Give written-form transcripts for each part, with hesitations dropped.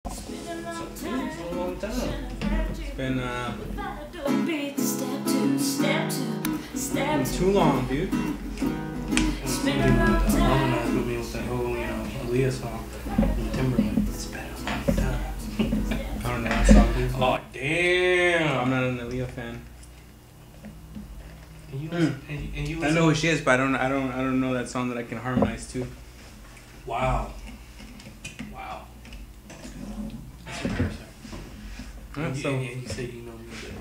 It's been a long time. It's been too long, dude. Harmonized with me with that whole, Aaliyah song and Timberland. It's been a long time. I don't know that song, dude. Oh, damn. I'm not an Aaliyah fan. And you I know who she is, but I don't know that song that I can harmonize to. Wow. Wow. That's embarrassing. And you say you know music.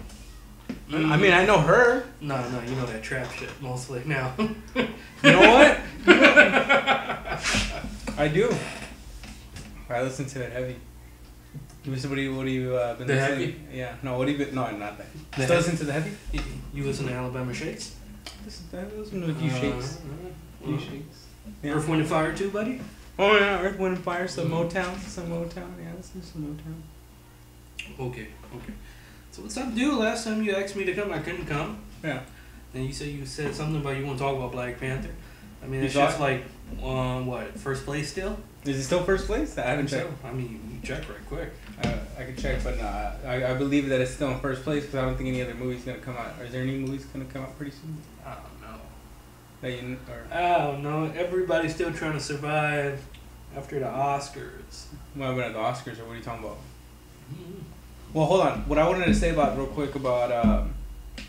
I mean, I know her. No, you know that trap shit mostly now. You know what? I do. I listen to it heavy. What do you been The listening? heavy? Yeah. No, what do you been? No, not that. The Still listen to the heavy? You listen to Alabama Shakes? I listen to a few shakes. Few shakes. Yeah. Earth, Wind, and Fire too, buddy? Oh yeah, Earth, Wind, and Fire. Some Motown. Yeah, listen to some Motown. Okay. So what's up, dude? Last time you asked me to come, I couldn't come. Yeah. And you said something about you want to talk about Black Panther. I mean, it's You just thought- like, what, first place still? Is it still first place? I haven't checked. So, I mean, you check right quick. I can check, but no, I believe that it's still in first place because I don't think any other movie's gonna come out. Is there any movies gonna come out pretty soon? I don't know. That you or I don't know. Everybody's still trying to survive after the Oscars. what about the Oscars or what are you talking about? Well, hold on. What I wanted to say about real quick about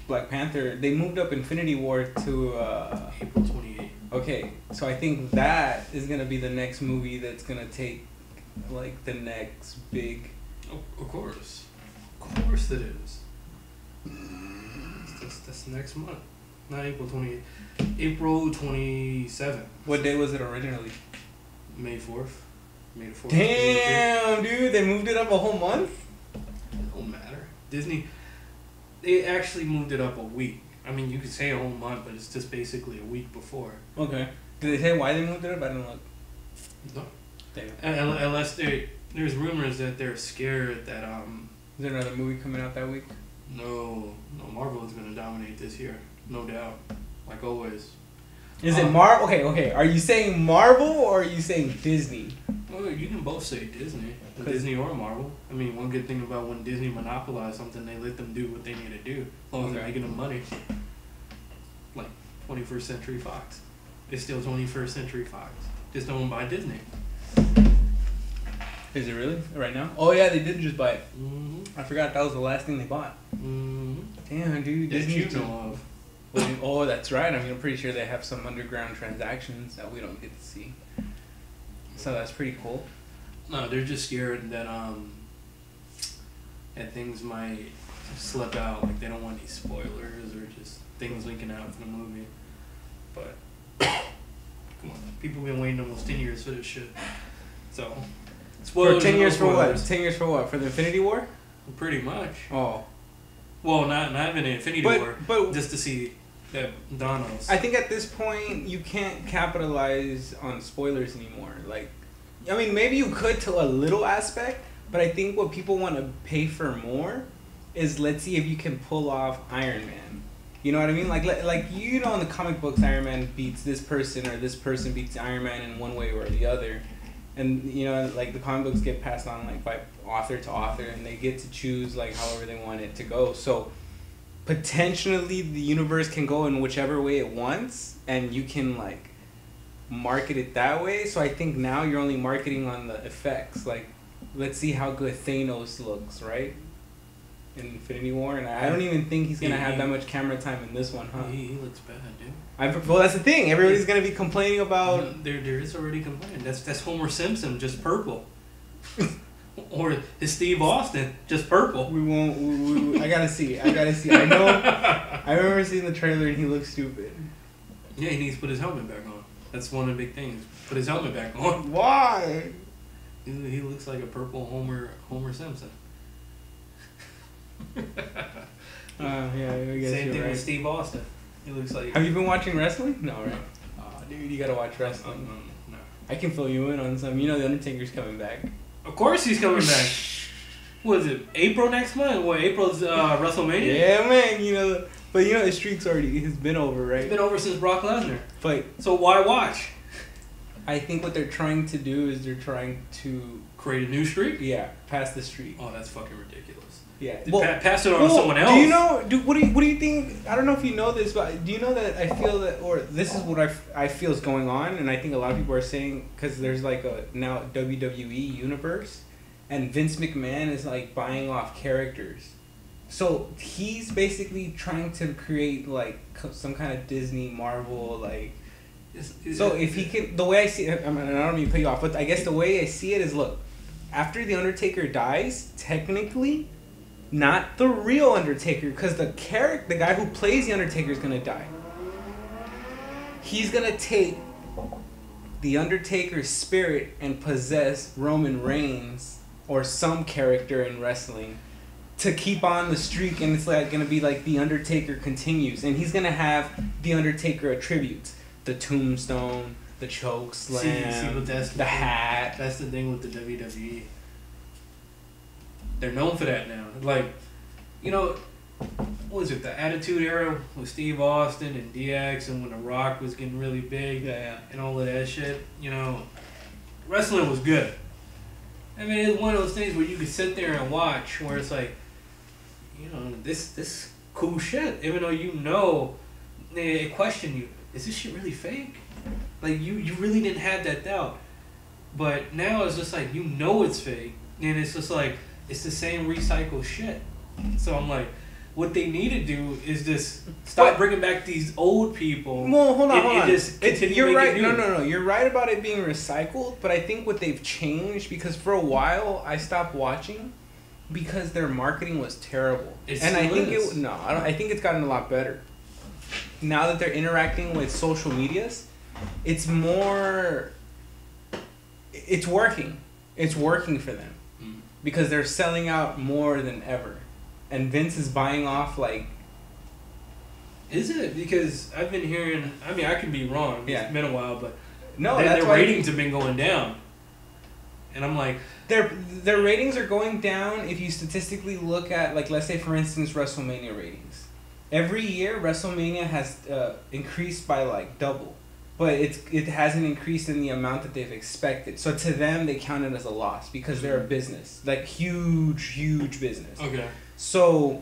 Black Panther, they moved up Infinity War to April 28th. Okay, so I think that is gonna be the next movie that's gonna take like the next big. Of course it is. That's next month. Not April 28th. April 27th. What day was it originally? May 4th. May the 4th. Damn, dude, they moved it up a whole month. It don't matter. Disney, they actually moved it up a week. I mean, you could say a whole month, but it's just basically a week before. Okay. Did they say why they moved it up? I didn't look. No. Damn. Unless there's rumors that they're scared that Is there another movie coming out that week? no Marvel is gonna dominate this year, no doubt, like always. Is it Marvel? Okay. Are you saying Marvel or are you saying Disney? Well, you can both say Disney or Marvel. I mean, one good thing about when Disney monopolized something, they let them do what they need to do, as long as they're making them money. Like 21st Century Fox, it's still 21st Century Fox, just owned by Disney. Is it really right now? Oh yeah, they did just buy it. Mm-hmm. I forgot that was the last thing they bought. Mm-hmm. Damn, dude, That Disney. you know of. Oh, that's right. I mean, I'm pretty sure they have some underground transactions that we don't get to see. So that's pretty cool. No, they're just scared that that things might slip out. Like they don't want any spoilers or just things leaking out from the movie. But come on, people been waiting almost 10 years for this shit. So For 10 years for what? spoilers. 10 years for what? For the Infinity War? Pretty much. Oh. Well, not even Infinity War, but just to see that Thanos. I think at this point you can't capitalize on spoilers anymore. Like, I mean, maybe you could to a little aspect, but I think what people want to pay for more is let's see if you can pull off Iron Man. You know what I mean? Like in the comic books, Iron Man beats this person or this person beats Iron Man in one way or the other. And the comic books get passed on like by author to author, and they get to choose like however they want it to go. So potentially the universe can go in whichever way it wants, and you can like market it that way. So I think now you're only marketing on the effects. Like, let's see how good Thanos looks, right? In Infinity War, and I don't even think he's gonna have that much camera time in this one, huh? He looks bad, dude. Well, that's the thing. Everybody's gonna be complaining about. There is already complaining. That's Homer Simpson, just purple. Or is Steve Austin, just purple. We won't. I gotta see. I know. I remember seeing the trailer and he looks stupid. Yeah, he needs to put his helmet back on. That's one of the big things. Put his helmet back on. Why? He looks like a purple Homer Simpson. Yeah, I guess Same you're thing right. with Steve Austin. He looks like. Have you been watching wrestling? No, right? Oh, dude, you gotta watch wrestling. No. I can fill you in on some. The Undertaker's coming back. Of course he's coming back. What is it? April next month? What? April's WrestleMania? Yeah, man. But his streak's has been over, right? It's been over since Brock Lesnar. But So why watch? I think what they're trying to do is they're trying to create a new streak. Yeah, pass the streak. Oh, that's fucking ridiculous. Yeah, pass it on to someone else. Do you know? What do you think? I don't know if you know this, but do you know that I feel that, or this is what I feel is going on, and I think a lot of people are saying because there's like a now WWE universe, and Vince McMahon is like buying off characters, so he's basically trying to create like some kind of Disney Marvel like. So if he can, the way I see it, I mean, I don't mean to put you off, but I guess the way I see it is, look, after the Undertaker dies, technically. Not the real Undertaker, because the guy who plays the Undertaker is gonna die. He's gonna take the Undertaker's spirit and possess Roman Reigns or some character in wrestling to keep on the streak, and it's like gonna be like the Undertaker continues, and he's gonna have the Undertaker attributes: the tombstone, the choke slam, the hat. That's the thing with the WWE. They're known for that now. Like, you know, what was it, the Attitude Era with Steve Austin and DX, and when The Rock was getting really big, and all of that shit, you know, wrestling was good. I mean, it's one of those things where you could sit there and watch, where it's like, you know, this cool shit, even though you know, they question you, is this shit really fake? Like, you really didn't have that doubt. But now it's just like, you know it's fake, and it's just like, it's the same recycled shit. So I'm like, what they need to do is just stop bringing back these old people. Well, hold on. And just continue you're right. New. No. You're right about it being recycled, but I think what they've changed, because for a while I stopped watching because their marketing was terrible. I think it's gotten a lot better. Now that they're interacting with social medias, it's more. It's working. It's working for them. Because they're selling out more than ever. And Vince is buying off, like... Is it? Because I've been hearing... I mean, I could be wrong. Yeah. It's been a while, but... No, their ratings have been going down. And I'm like... Their ratings are going down if you statistically look at, like, let's say, for instance, WrestleMania ratings. Every year, WrestleMania has increased by, like, double. But it hasn't increased in the amount that they've expected. So to them, they count it as a loss because they're a business. Like, huge business. Okay. So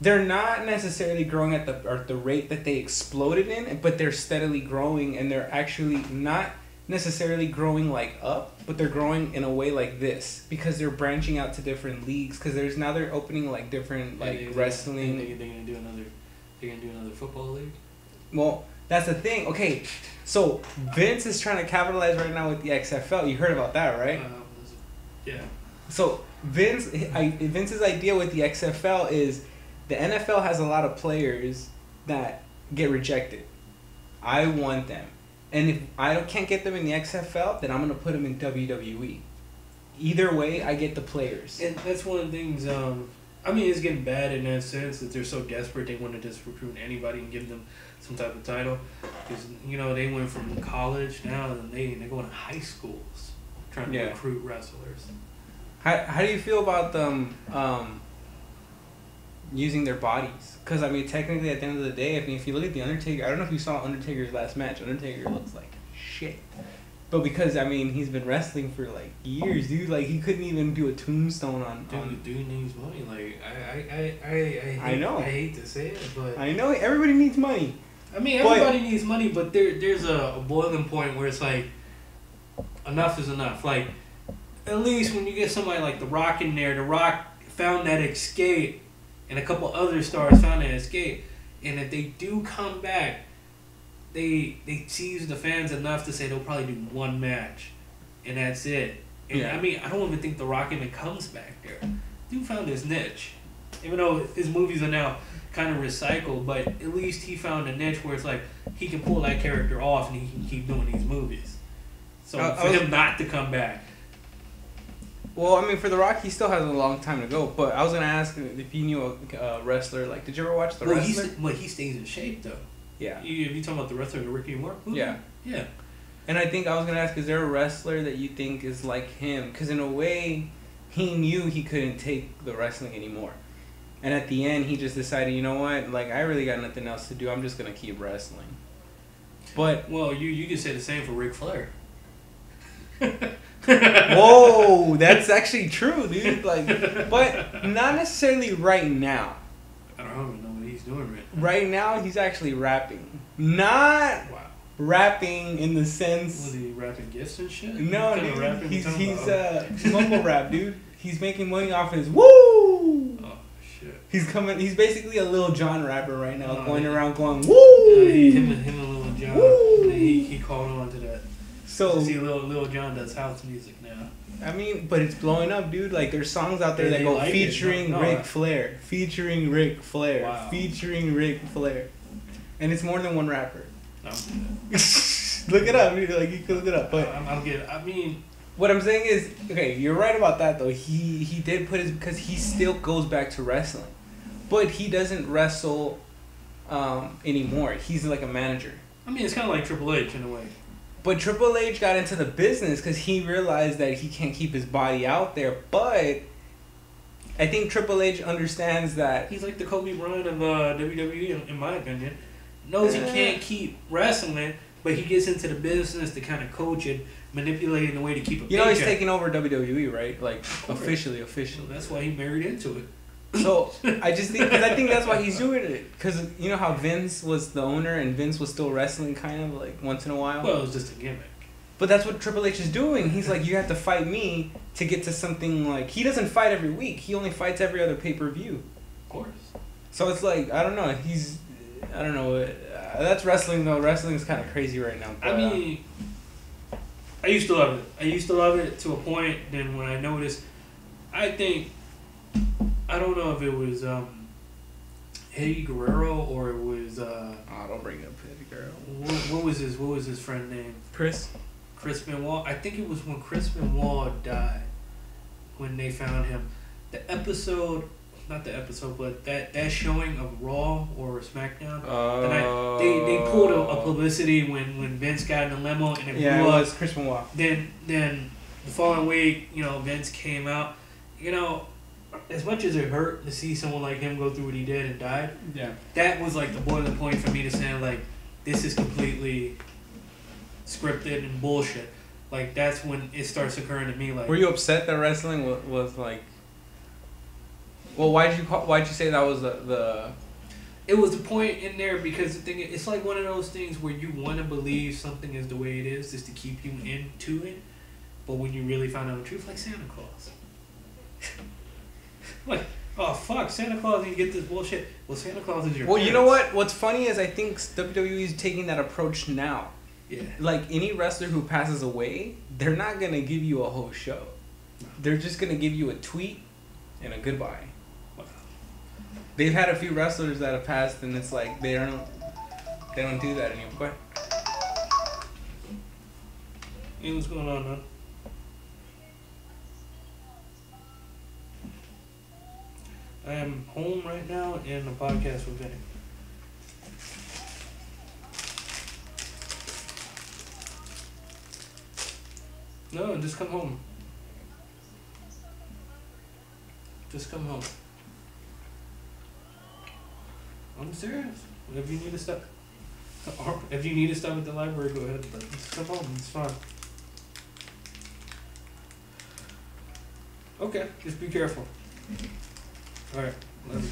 they're not necessarily growing at the rate that they exploded in, but they're steadily growing, and they're actually not necessarily growing like up, but they're growing in a way like this because they're branching out to different leagues, because they're opening like different wrestling. They're gonna do another football league? Well, that's the thing. Okay, so Vince is trying to capitalize right now with the XFL. You heard about that, right? Yeah. So Vince's idea with the XFL is the NFL has a lot of players that get rejected. I want them. And if I can't get them in the XFL, then I'm going to put them in WWE. Either way, I get the players. And that's one of the things, I mean, it's getting bad in that sense that they're so desperate they want to just recruit anybody and give them some type of title. Because, you know, they went from college now and they're going to high schools trying to recruit wrestlers. How do you feel about them using their bodies? Because, I mean, technically, at the end of the day, I mean, if you look at The Undertaker, I don't know if you saw Undertaker's last match. Undertaker looks like shit. But because, I mean, he's been wrestling for, like, years, dude. Like, he couldn't even do a tombstone on... Dude needs money. Like, I hate to say it, but... I know. Everybody needs money. I mean, everybody needs money, but there's a boiling point where it's like, enough is enough. Like, at least when you get somebody like The Rock in there, The Rock found that escape, and a couple other stars found that escape. And if they do come back, they tease the fans enough to say they'll probably do one match, and that's it. And I mean, I don't even think The Rock even comes back there. Dude found his niche, even though his movies are now kind of recycled, but at least he found a niche where it's like he can pull that character off and he can keep doing these movies. So for him not to come back. Well, I mean, for The Rock, he still has a long time to go. But I was gonna ask if you knew a wrestler. Like, did you ever watch The Wrestler? He stays in shape though. Yeah. You talking about the wrestler, the Ricky Moore? Yeah. Yeah. And I think I was gonna ask, is there a wrestler that you think is like him? Because in a way, he knew he couldn't take the wrestling anymore. And at the end, he just decided, you know what? Like, I really got nothing else to do. I'm just gonna keep wrestling. But well, you could say the same for Ric Flair. Whoa, that's actually true, dude. Like, but not necessarily right now. I don't even know what he's doing right now. Right now, he's actually rapping. Not rapping in the sense. Was he rapping gifts and shit? No, dude. He's mumble rap, dude. He's making money off his woo. Oh shit. He's basically a Lil Jon rapper right now, going around going woo. Him and Lil Jon. Woo. He called on to that. So see, Lil Jon does house music now. I mean, but it's blowing up, dude. Like, there's songs out there that go like featuring Ric Flair, featuring Ric Flair, featuring Ric Flair, and it's more than one rapper. Look it up, dude. Like, you can look it up. But I'll get it. I mean, what I'm saying is, okay, you're right about that though. He did put his, because he still goes back to wrestling, but he doesn't wrestle anymore. He's like a manager. I mean, it's kind of like Triple H in a way. But Triple H got into the business because he realized that he can't keep his body out there. But I think Triple H understands that he's like the Kobe Bryant of WWE, in my opinion. Knows he can't keep wrestling, but he gets into the business to kind of coach it, manipulate it in a way to keep a paycheck. He's taking over WWE, right? Like, officially. So that's why he married into it. So I just think, because I think that's why he's doing it. Because you know how Vince was the owner and Vince was still wrestling kind of like once in a while? Well, it was just a gimmick. But that's what Triple H is doing. He's like, you have to fight me to get to something like... He doesn't fight every week. He only fights every other pay-per-view. Of course. So it's like, I don't know. I don't know. That's wrestling, though. Wrestling is kind of crazy right now. But, I mean, I used to love it. I used to love it to a point. Then when I noticed, I don't know if it was Eddie Guerrero or it was don't bring up Eddie Guerrero. What was his friend name? Chris Benoit. I think it was when Chris Benoit died when they found him. Not the episode, but that showing of Raw or SmackDown. They pulled a publicity when Vince got in the limo and it blew up. It was Chris Benoit. Then the following week, Vince came out. As much as it hurt to see someone like him go through what he did and died, that was like the boiling point for me to say, like, this is completely scripted and bullshit. Like, that's when it starts occurring to me. Like, were you upset that wrestling was like? Well, why'd you say that was the? It was the point in there because the thing, it's like one of those things where you want to believe something is the way it is just to keep you into it, but when you really find out the truth, like Santa Claus. Like, oh fuck, Santa Claus, you get this bullshit. Well, Santa Claus is your parents. You know what? What's funny is I think WWE is taking that approach now. Yeah. Like, any wrestler who passes away, they're not gonna give you a whole show. They're just gonna give you a tweet and a goodbye. Wow. They've had a few wrestlers that have passed, and it's like they don't do that anymore. Go ahead. Hey, what's going on, man? I am home right now in a podcast with Vinny. No, just come home. Just come home. I'm serious. If you need to stop, at the library, go ahead. But just come home. It's fine. Okay, just be careful. All right, love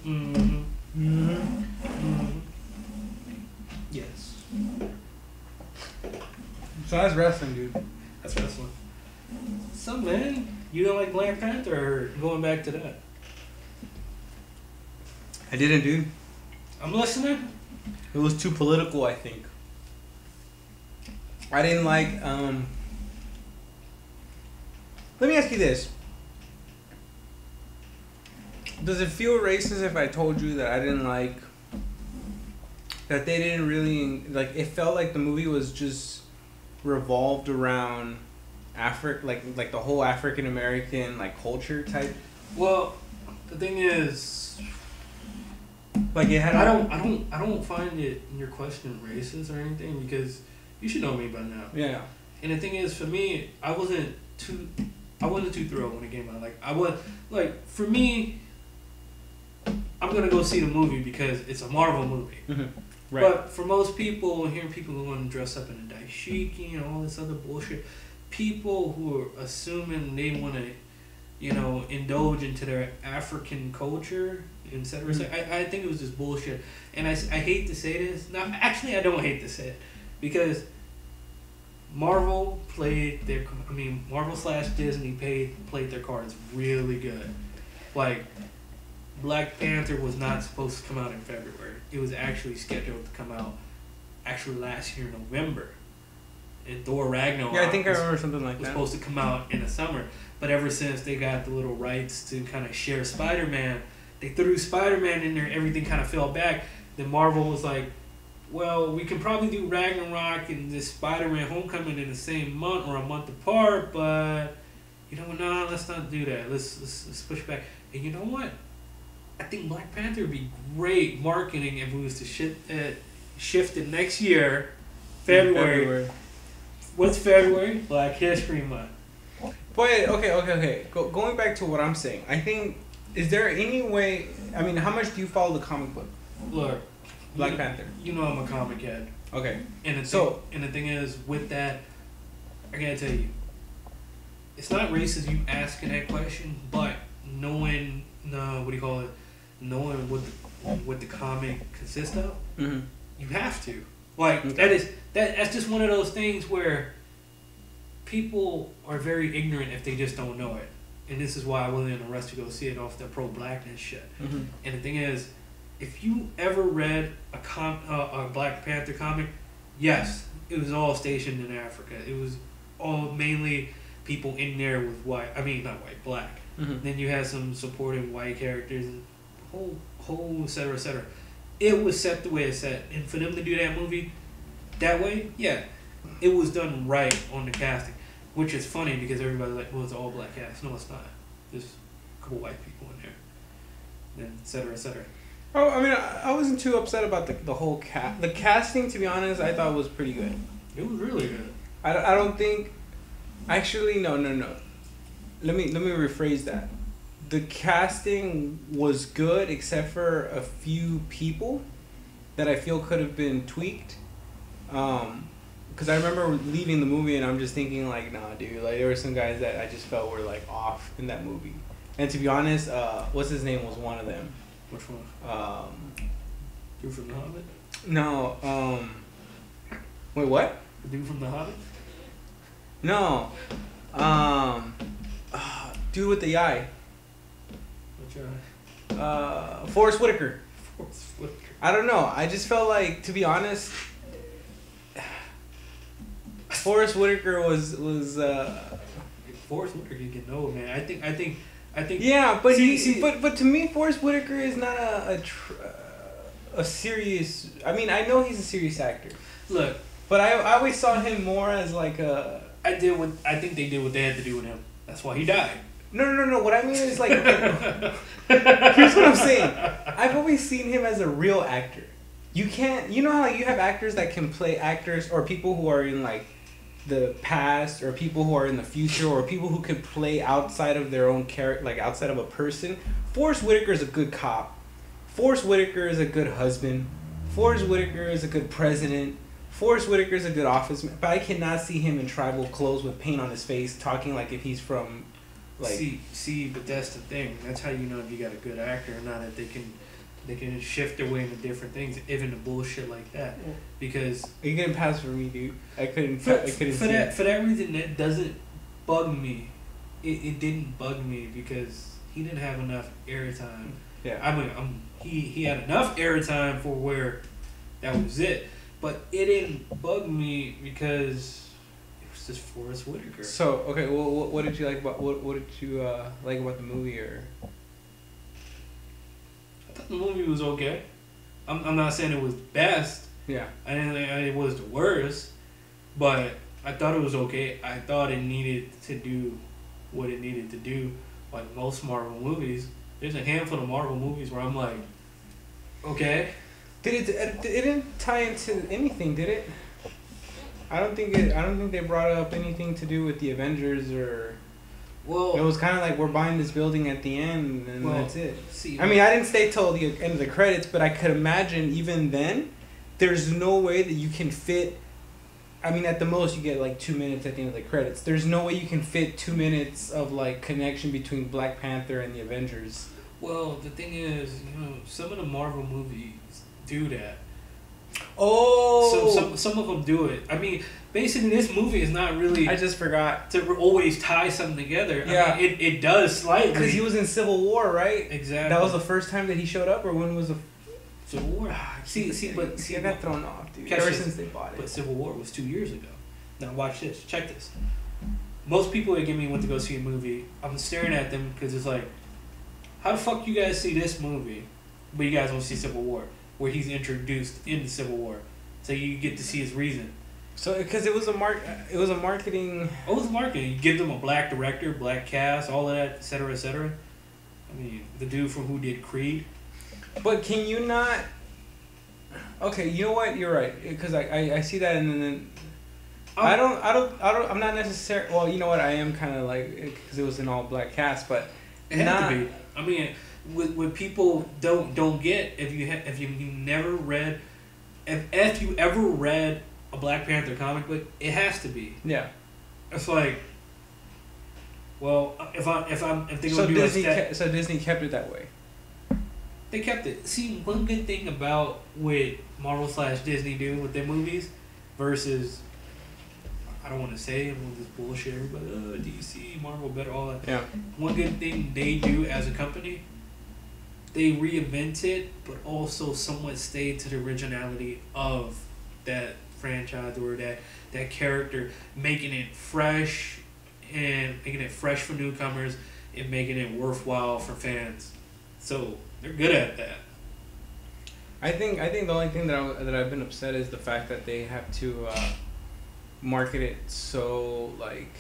you. Yes. So that's wrestling, dude. That's wrestling. So, man, you don't like Black Panther or going back to that? I didn't, dude. I'm listening. It was too political, I think. I didn't like, let me ask you this. Does it feel racist if I told you that I didn't like, that they didn't really, like, it felt like the movie was just revolved around like the whole African American, like, culture type? Well, the thing is, like, it had. I don't find it in your question racist or anything because you should know me by now. Yeah. And the thing is, for me, I wasn't too thrilled when it came out. Like, for me, I'm I'm gonna go see the movie because it's a Marvel movie. Mm-hmm. Right. But for most people, hearing people going to dress up in a dashiki and all this other bullshit, people who are assuming they want to, you know, indulge into their African culture, etc. Mm-hmm. I think it was just bullshit. And I hate to say this. No, actually, I don't hate to say it. Because Marvel played their... I mean, Marvel/Disney played their cards really good. Like, Black Panther was not supposed to come out in February. It was actually scheduled to come out actually last year, November. And Thor Ragnarok I think I remember something like was that. supposed to come out in the summer. But ever since they got the little rights to kind of share Spider-Man, they threw Spider-Man in there, everything kind of fell back. Then Marvel was like, well, we can probably do Ragnarok and this Spider-Man Homecoming in the same month or a month apart, but, you know, no, let's not do that. Let's push back. And you know what? I think Black Panther would be great marketing if it was to shift it next year, February. What's February? Black History Month. But okay. Going back to what I'm saying, I think, is there any way? I mean, how much do you follow the comic book? Look, Black Panther. You know I'm a comic head. Okay. And the thing is, with that, I gotta tell you, it's not racist you asking that question, but knowing knowing what the comic consists of, mm-hmm. you have to. Like, okay. That's just one of those things where people are very ignorant if they just don't know it. And this is why I wasn't in a rush to go see it off the pro-blackness shit. Mm-hmm. And the thing is, if you ever read a Black Panther comic, yes, it was all stationed in Africa. It was all mainly people in there with black. Mm-hmm. Then you had some supporting white characters and whole et cetera. It was set the way it's set. And for them to do that movie that way, yeah, it was done right on the casting. Which is funny because everybody's like, well, it's all black cast. No, it's not. There's a couple white people in there. And et cetera. Oh, I mean, I wasn't too upset about the whole cast. The casting, to be honest, I thought was pretty good. It was really good. I don't think... Actually, no. Let me rephrase that. The casting was good except for a few people that I feel could have been tweaked. Because I remember leaving the movie and I'm just thinking like, nah, dude. Like, there were some guys that I just felt were like off in that movie. And to be honest, what's his name was one of them. Which one? Dude from The Hobbit? No. Wait, what? The dude from The Hobbit? No. Dude with the eye. Which eye? Forrest Whitaker. Forrest Whitaker. I don't know. I just felt like, to be honest, Forrest Whitaker was Forrest Whitaker can get old, man. I think. Yeah, but but to me, Forrest Whitaker is not a serious. I mean, I know he's a serious actor. Look, but I always saw him more as like a. I think they did what they had to do with him. That's why he died. No. What I mean is like. Here's what I'm saying. I've always seen him as a real actor. You can't. You know how like, you have actors that can play actors or people who are in like the past or people who are in the future or people who could play outside of their own character, like outside of a person. Forrest Whitaker is a good cop. Forrest Whitaker is a good husband. Forrest Whitaker is a good president. Forrest Whitaker is a good officeman. But I cannot see him in tribal clothes with paint on his face talking like if he's from like... See, but that's the thing. That's how you know if you got a good actor or not, that they can shift their way into different things, even the bullshit like that. Because you couldn't pass for me, dude. I couldn't. For that reason, that doesn't bug me. It didn't bug me because he didn't have enough airtime. Yeah. I mean, he had enough airtime for where that was it, but it didn't bug me because it was just Forrest Whitaker. So okay, well, what did you like about what did you like about the movie or? I thought the movie was okay. I'm not saying it was best. Yeah. I didn't think it was the worst, but I thought it was okay. I thought it needed to do what it needed to do. Like most Marvel movies, there's a handful of Marvel movies where I'm like, okay. It didn't tie into anything, did it? I don't think they brought up anything to do with the Avengers or Well, it was kind of like we're buying this building at the end, and that's it. See, I mean, I didn't stay till the end of the credits, but I could imagine even then, there's no way that you can fit. I mean, at the most, you get like 2 minutes at the end of the credits. There's no way you can fit 2 minutes of like connection between Black Panther and the Avengers. Well, the thing is, some of the Marvel movies do that. Oh, some of them do it. I mean, basically, this movie is not really. I just forgot to always tie something together. Yeah, I mean, it does slightly because he was in Civil War, right? Exactly. That was the first time that he showed up, or when was the Civil War? See, I got thrown off, dude. Ever since they bought it. But Civil War was 2 years ago. Now watch this. Check this. Most people that give me went to go see a movie, I'm staring at them because it's like, how the fuck you guys see this movie, but you guys don't see Civil War, where he's introduced in the Civil War, so you get to see his reason. So, because it was a marketing. Oh, it was marketing. You give them a black director, black cast, all of that, et cetera, et cetera. I mean, the dude from who did Creed. But can you not? Okay, you know what? You're right, because I see that, and then I'm not necessarily. Well, you know what? I am kind of like, because it was an all black cast, but it had to be. I mean, what people don't get, if you never read, if you ever read a Black Panther comic book, it has to be. Yeah. It's like, well, if they're so gonna do Disney so Disney kept it that way. They kept it. See, one good thing about what Marvel / Disney do with their movies versus, I don't want to say all this bullshit, everybody, DC, Marvel better, all that. Yeah. One good thing they do as a company, they reinvent it, but also somewhat stay to the originality of that franchise or that character, making it fresh and making it fresh for newcomers and making it worthwhile for fans. So they're good at that. I think the only thing that I've been upset is the fact that they have to market it so like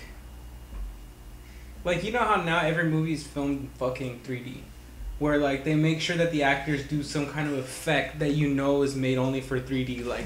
you know how now every movie is filmed fucking 3D, where like they make sure that the actors do some kind of effect that is made only for 3D, like.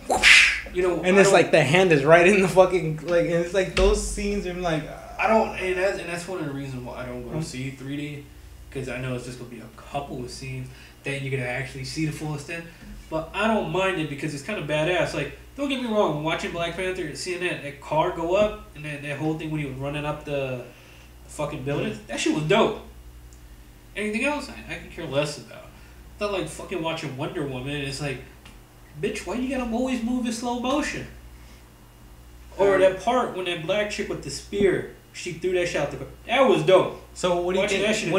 And it's like the hand is right in the fucking like, and it's like those scenes. I'm like, and that's one of the reasons why I don't go see 3D, because I know it's just gonna be a couple of scenes that you're gonna actually see the full extent. But I don't mind it because it's kind of badass. Like, don't get me wrong, watching Black Panther, seeing that car go up and that whole thing when he was running up the fucking building, that shit was dope. Anything else, I could care less about. It's not like fucking watching Wonder Woman. It's like, bitch, why you gotta always move in slow motion? Or that part when that black chick with the spear, she threw that shit out the. That was dope. So what do you Watching think?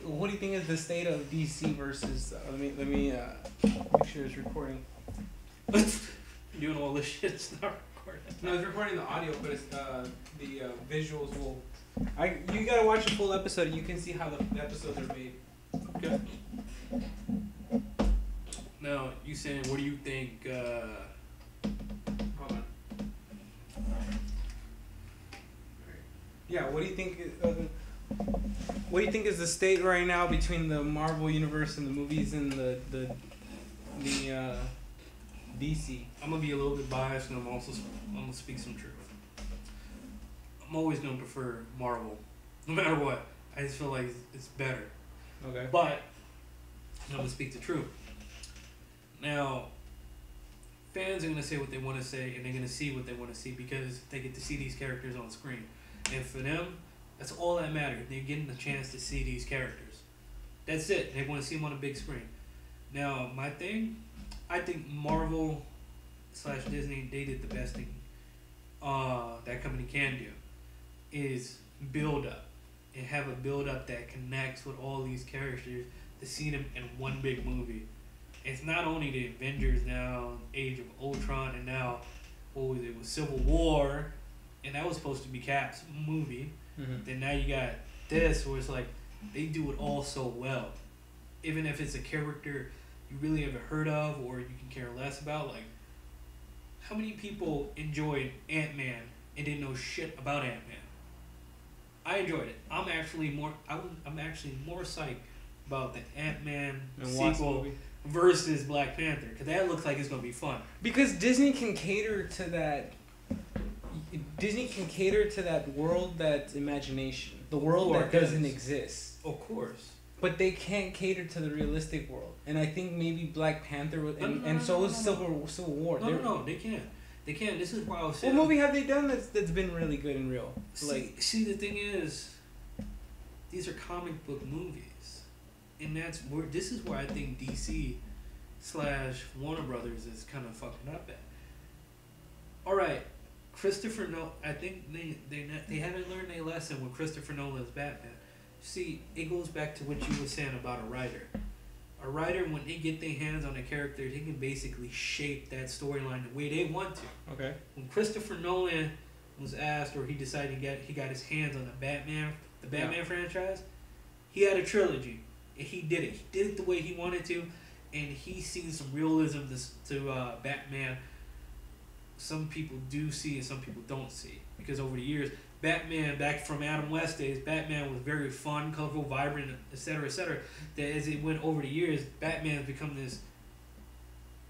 What do you think is the state of DC versus? Let me make sure it's recording. Doing all this shit, it's not recording. No, it's recording the audio, but it's the visuals will. You gotta watch the full episode, and you can see how the episodes are made. Okay. Now, you saying, what do you think? Hold on. Yeah, what do you think? What do you think is the state right now between the Marvel universe and the movies and the DC? I'm gonna be a little bit biased, and I'm gonna speak some truth. I'm always gonna prefer Marvel, no matter what. I just feel like it's better. Okay. But I'm gonna speak the truth. Now, fans are going to say what they want to say, and they're going to see what they want to see because they get to see these characters on screen. And for them, that's all that matters. They're getting the chance to see these characters. That's it. They want to see them on a big screen. Now, my thing, I think Marvel / Disney, they did the best thing that company can do, is build up. And have a build up that connects with all these characters to see them in one big movie. It's not only the Avengers now, Age of Ultron, and now, it was Civil War, and that was supposed to be Cap's movie. Mm-hmm. Then now you got this, where it's like, they do it all so well. Even if it's a character you really haven't heard of, or you can care less about, like, how many people enjoyed Ant-Man and didn't know shit about Ant-Man? I enjoyed it. I'm actually more psyched about the Ant-Man sequel versus Black Panther, because that looks like it's gonna be fun. Because Disney can cater to that. Disney can cater to that world that's imagination, the world that doesn't exist. Of course. But they can't cater to the realistic world, and I think maybe Black Panther and so is Civil War. No, they can't. They can't. This is why I was saying. What movie have they done that's been really good and real? See, the thing is, these are comic book movies, and this is where I think DC / Warner Brothers is kind of fucking up at. All right, Christopher Nolan. I think they haven't learned their lesson with Christopher Nolan's Batman. See, it goes back to what you were saying about a writer. A writer, when they get their hands on a character, they can basically shape that storyline the way they want to. Okay. When Christopher Nolan was asked, or he decided he got his hands on the Batman franchise, he had a trilogy, and he did it. He did it the way he wanted to, and he's seen some realism to Batman. Some people do see and some people don't see, because over the years, Batman, back from Adam West days, Batman was very fun, colorful, vibrant, etc., etc. That as it went over the years, Batman's become this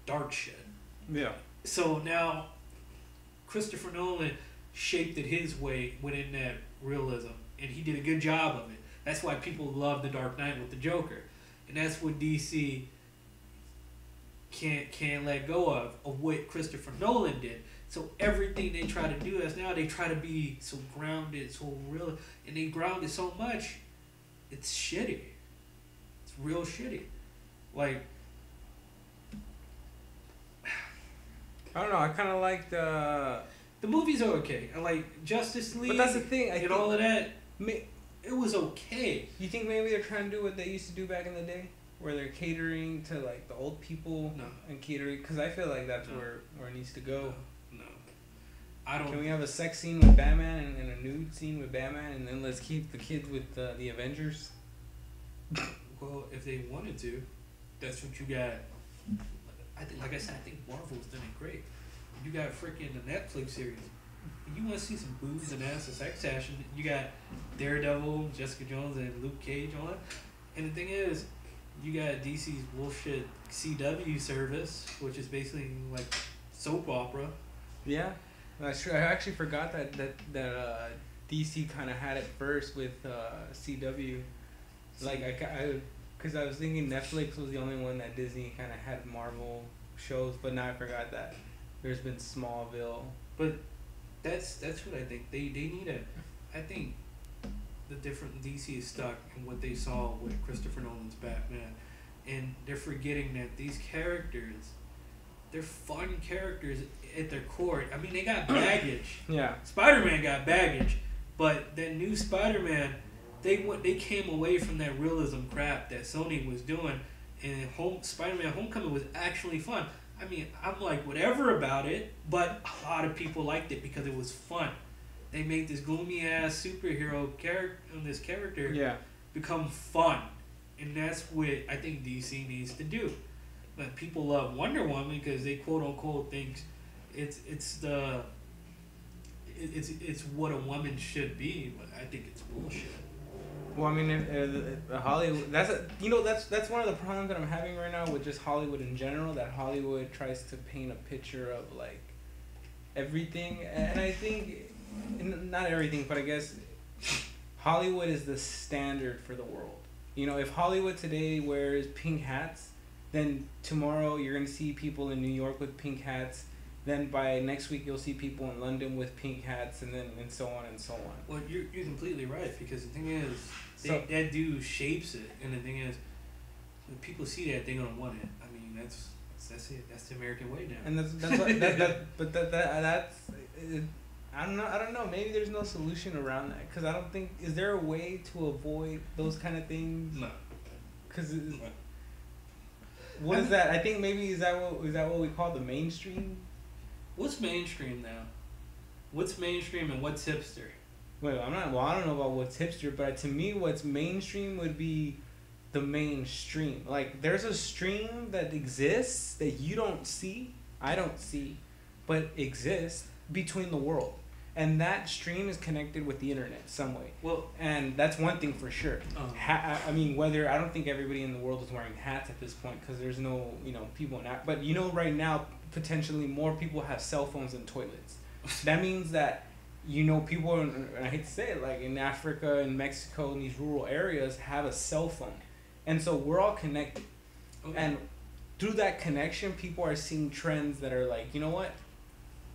dark shit. Yeah. So now, Christopher Nolan shaped it his way within that realism, and he did a good job of it. That's why people love The Dark Knight with the Joker, and that's what DC can't let go of what Christopher Nolan did. So everything they try to do is now they try to be so grounded, so real, and they ground it so much, it's shitty. It's real shitty. Like, I don't know. I kind of like the movies are okay. I like Justice League. But that's the thing. And all of that. It was okay. You think maybe they're trying to do what they used to do back in the day, where they're catering to like the old people? No. And catering, because I feel like that's where it needs to go. No. I don't. Can we have a sex scene with Batman and a nude scene with Batman, and then let's keep the kids with the Avengers? Well, if they wanted to, that's what you got. I think, like I said, I think Marvel's done it great. You got freaking the Netflix series. You want to see some boobs and ass and sex action? You got Daredevil, Jessica Jones, and Luke Cage on it. And the thing is, you got DC's bullshit CW service, which is basically like soap opera. Yeah, that's true. I actually forgot that DC kind of had it first with CW. Like because I was thinking Netflix was the only one that Disney kind of had Marvel shows, but now I forgot that there's been Smallville. But that's what I think. They need I think the different DC is stuck in what they saw with Christopher Nolan's Batman, and they're forgetting that these characters, they're fun characters at their core. I mean, they got baggage. Yeah. Spider-Man got baggage, but that new Spider-Man, they came away from that realism crap that Sony was doing, and Spider-Man Homecoming was actually fun. I mean, I'm like whatever about it, but a lot of people liked it because it was fun. They made this gloomy ass superhero character become fun, and that's what I think DC needs to do. But people love Wonder Woman because they quote unquote think it's what a woman should be, but I think it's bullshit. Well, I mean, Hollywood. That's one of the problems that I'm having right now with just Hollywood in general. That Hollywood tries to paint a picture of like everything, and I think not everything, but I guess Hollywood is the standard for the world. You know, if Hollywood today wears pink hats, then tomorrow you're gonna see people in New York with pink hats. Then by next week you'll see people in London with pink hats, and so on and so on. Well, you're completely right, because the thing is, that dude shapes it, and the thing is, when people see that, they're gonna want it. I mean, that's it. That's the American way now. And that's I don't know. Maybe there's no solution around that, because I don't think, is there a way to avoid those kind of things? No. Because what is that? I think maybe is that what we call the mainstream? What's mainstream now? What's mainstream and what's hipster? Well, I don't know about what's hipster, but to me, what's mainstream would be the mainstream. Like, there's a stream that exists that you don't see, I don't see, but exists between the world. And that stream is connected with the internet some way. Well, and that's one thing for sure. I mean, I don't think everybody in the world is wearing hats at this point, because there's no, people in that. But right now, potentially more people have cell phones than toilets. That means that you know, people, and I hate to say it, like in Africa and Mexico, in these rural areas, have a cell phone, and so we're all connected, and through that connection, people are seeing trends that are like, you know what,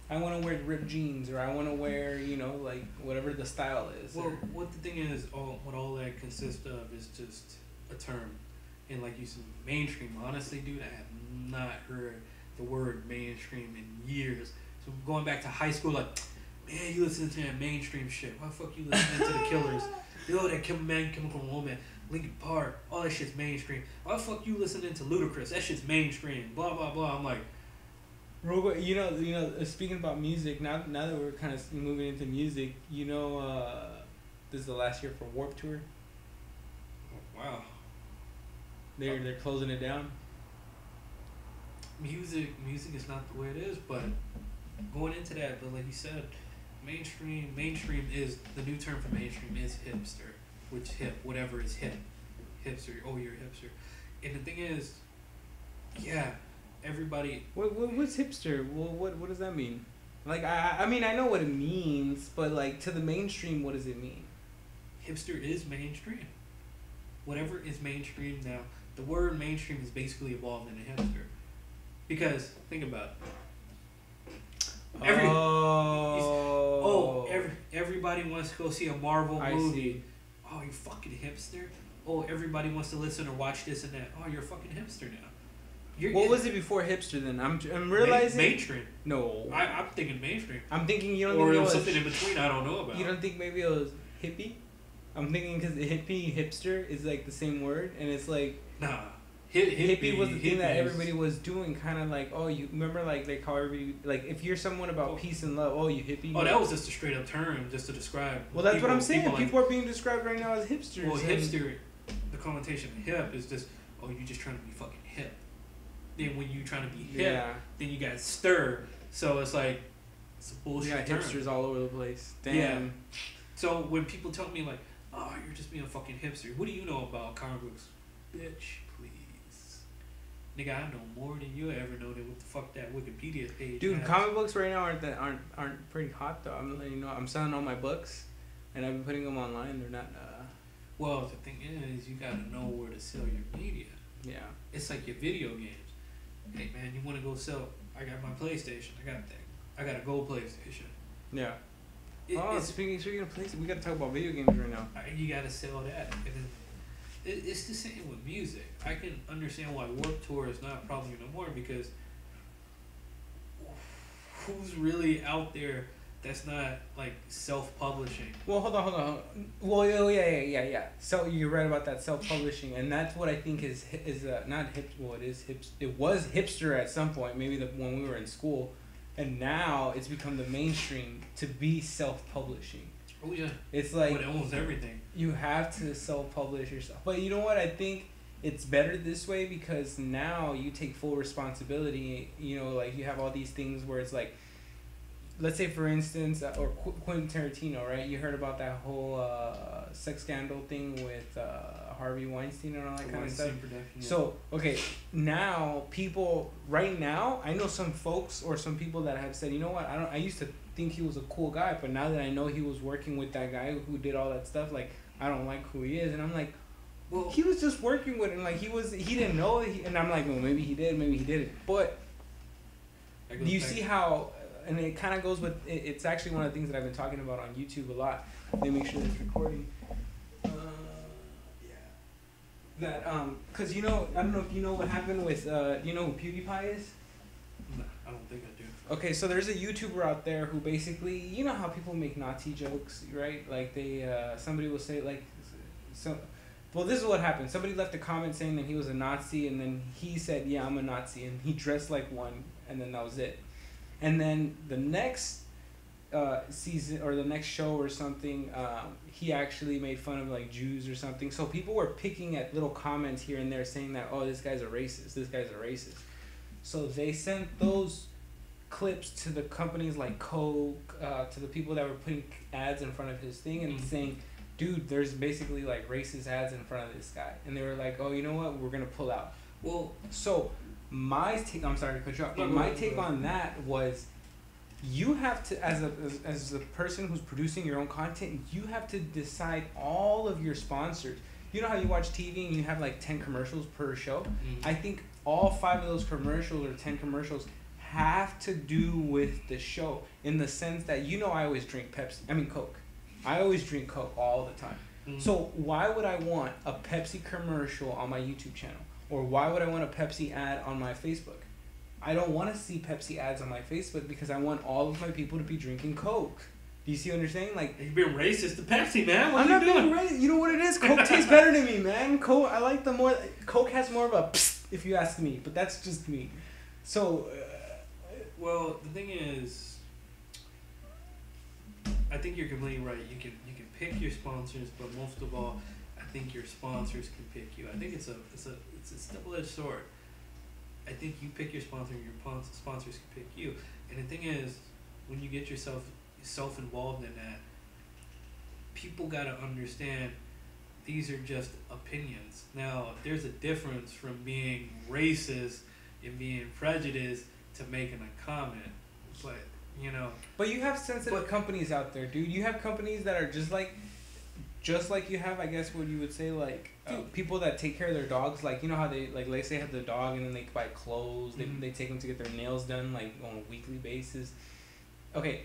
I want to wear ripped jeans, or I want to wear, you know, like whatever the style is. Well, what the thing is, what all that consists of is just a term, and like you said, mainstream. Honestly, dude, I have not heard the word mainstream in years. So going back to high school, like, man, you listen to that mainstream shit. Why the fuck you listening to the Killers? Yo, that Chemical Romance, Linkin Park, all that shit's mainstream. Why the fuck you listening to Ludacris? That shit's mainstream. Blah blah blah. I'm like, real quick, you know. Speaking about music, now that we're kind of moving into music, you know, this is the last year for Warped Tour. Wow. They're closing it down. Music is not the way it is, but going into that, but like you said, mainstream is the new term for mainstream is hipster, which whatever is hip, hipster. Oh, you're a hipster, and the thing is, yeah, everybody. What's hipster? Well, what does that mean? Like I mean I know what it means, but like to the mainstream, what does it mean? Hipster is mainstream. Whatever is mainstream now, the word mainstream is basically evolved into hipster. Because think about it. Everybody wants to go see a Marvel movie. See. Oh, you fucking hipster. Oh, everybody wants to listen or watch this and that. Oh, you're a fucking hipster now. What was it before hipster then? I'm realizing mainstream. No, I'm thinking mainstream. I'm thinking you don't. Or think it was something in between I don't know about. You don't think maybe it was hippie? I'm thinking because hipster is like the same word, and it's like nah. Hippie was the thing that everybody was doing, kind of like, oh, you remember, like they call everybody, like if you're someone about peace and love, oh, you hippie. Oh, that was just a straight up term just to describe. Well, that's what I'm saying. People are being described right now as hipsters. Well, hipster, the connotation of hip is just, oh, you're just trying to be fucking hip. Then when you trying to be hip, then you got stir. So it's like, it's a bullshit term. Hipsters all over the place. Damn. Yeah. So when people tell me like, oh, you're just being a fucking hipster, what do you know about comic books? Bitch, please. Nigga, I know more than you ever know than what the fuck that Wikipedia page. Dude, comic books right now aren't pretty hot though. I'm letting you know. I'm selling all my books, and I've been putting them online. They're not. Well, the thing is, you gotta know where to sell your media. Yeah. It's like your video games. Hey man, you wanna go sell? I got my PlayStation. I got a gold PlayStation. Yeah. Speaking of PlayStation, we gotta talk about video games right now. You gotta sell that. And then, it's the same with music. I can understand why Warped Tour is not probably no more because who's really out there that's not like self-publishing? Well, hold on. Well, yeah. So you're right about that self-publishing, and that's what I think is not hip. Well, it is hip. It was hipster at some point, maybe when we were in school, and now it's become the mainstream to be self-publishing. Oh yeah, it's like it owns everything. You have to self-publish yourself, but you know what? I think it's better this way because now you take full responsibility. You know, like you have all these things where it's like, let's say for instance, or Quentin Tarantino, right? You heard about that whole sex scandal thing with Harvey Weinstein and all that kind of stuff. Yeah. So okay, now people right now, I know some folks or some people that have said, you know what? I used to think he was a cool guy, but now that I know he was working with that guy who did all that stuff, like I don't like who he is, and I'm like, well, he was just working with him, like he didn't know, and I'm like, well, maybe he did, maybe he didn't, but do you see how? And it kind of goes with it's actually one of the things that I've been talking about on YouTube a lot. Let me make sure it's recording. That because you know, I don't know if you know what happened with you know who PewDiePie is? No, I don't think I do. Okay, so there's a YouTuber out there who basically, you know how people make Nazi jokes, right? Like they somebody will say like so. Well, this is what happened. Somebody left a comment saying that he was a Nazi, and then he said, "Yeah, I'm a Nazi," and he dressed like one, and then that was it. And then the next season or the next show or something, he actually made fun of like Jews or something. So people were picking at little comments here and there saying that, oh, this guy's a racist, this guy's a racist. So they sent those clips to the companies like Coke, to the people that were putting ads in front of his thing and saying, dude, there's basically like racist ads in front of this guy. And they were like, oh, you know what, we're going to pull out. Well, so my take, I'm sorry to cut you off, but my take on that was you have to, as a person who's producing your own content, you have to decide all of your sponsors. You know how you watch TV and you have like 10 commercials per show? I think all 5 of those commercials or 10 commercials have to do with the show, in the sense that, you know, I always drink Coke. I always drink Coke all the time. So why would I want a Pepsi commercial on my YouTube channel? Or why would I want a Pepsi ad on my Facebook? I don't want to see Pepsi ads on my Facebook because I want all of my people to be drinking Coke. Do you see what I'm saying? Like, you're being racist to Pepsi, man. What I'm are not you doing? being racist. You know what it is? Coke tastes better to me, man. Coke, I like the more. Coke has more of a psst, if you ask me, but that's just me. So, well, the thing is, I think you're completely right. You can pick your sponsors, but most of all, I think your sponsors can pick you. I think it's a double-edged sword. I think you pick your sponsor, and your sponsors can pick you. And the thing is, when you get yourself involved in that, people gotta understand these are just opinions. Now, there's a difference from being racist and being prejudiced to making a comment, but you know. But you have sensitive companies out there, dude. You have companies that are just like you have, I guess, what you would say, like people that take care of their dogs. Like, you know how they, like, let's say have the dog and then they buy clothes. They take them to get their nails done, like, on a weekly basis. Okay,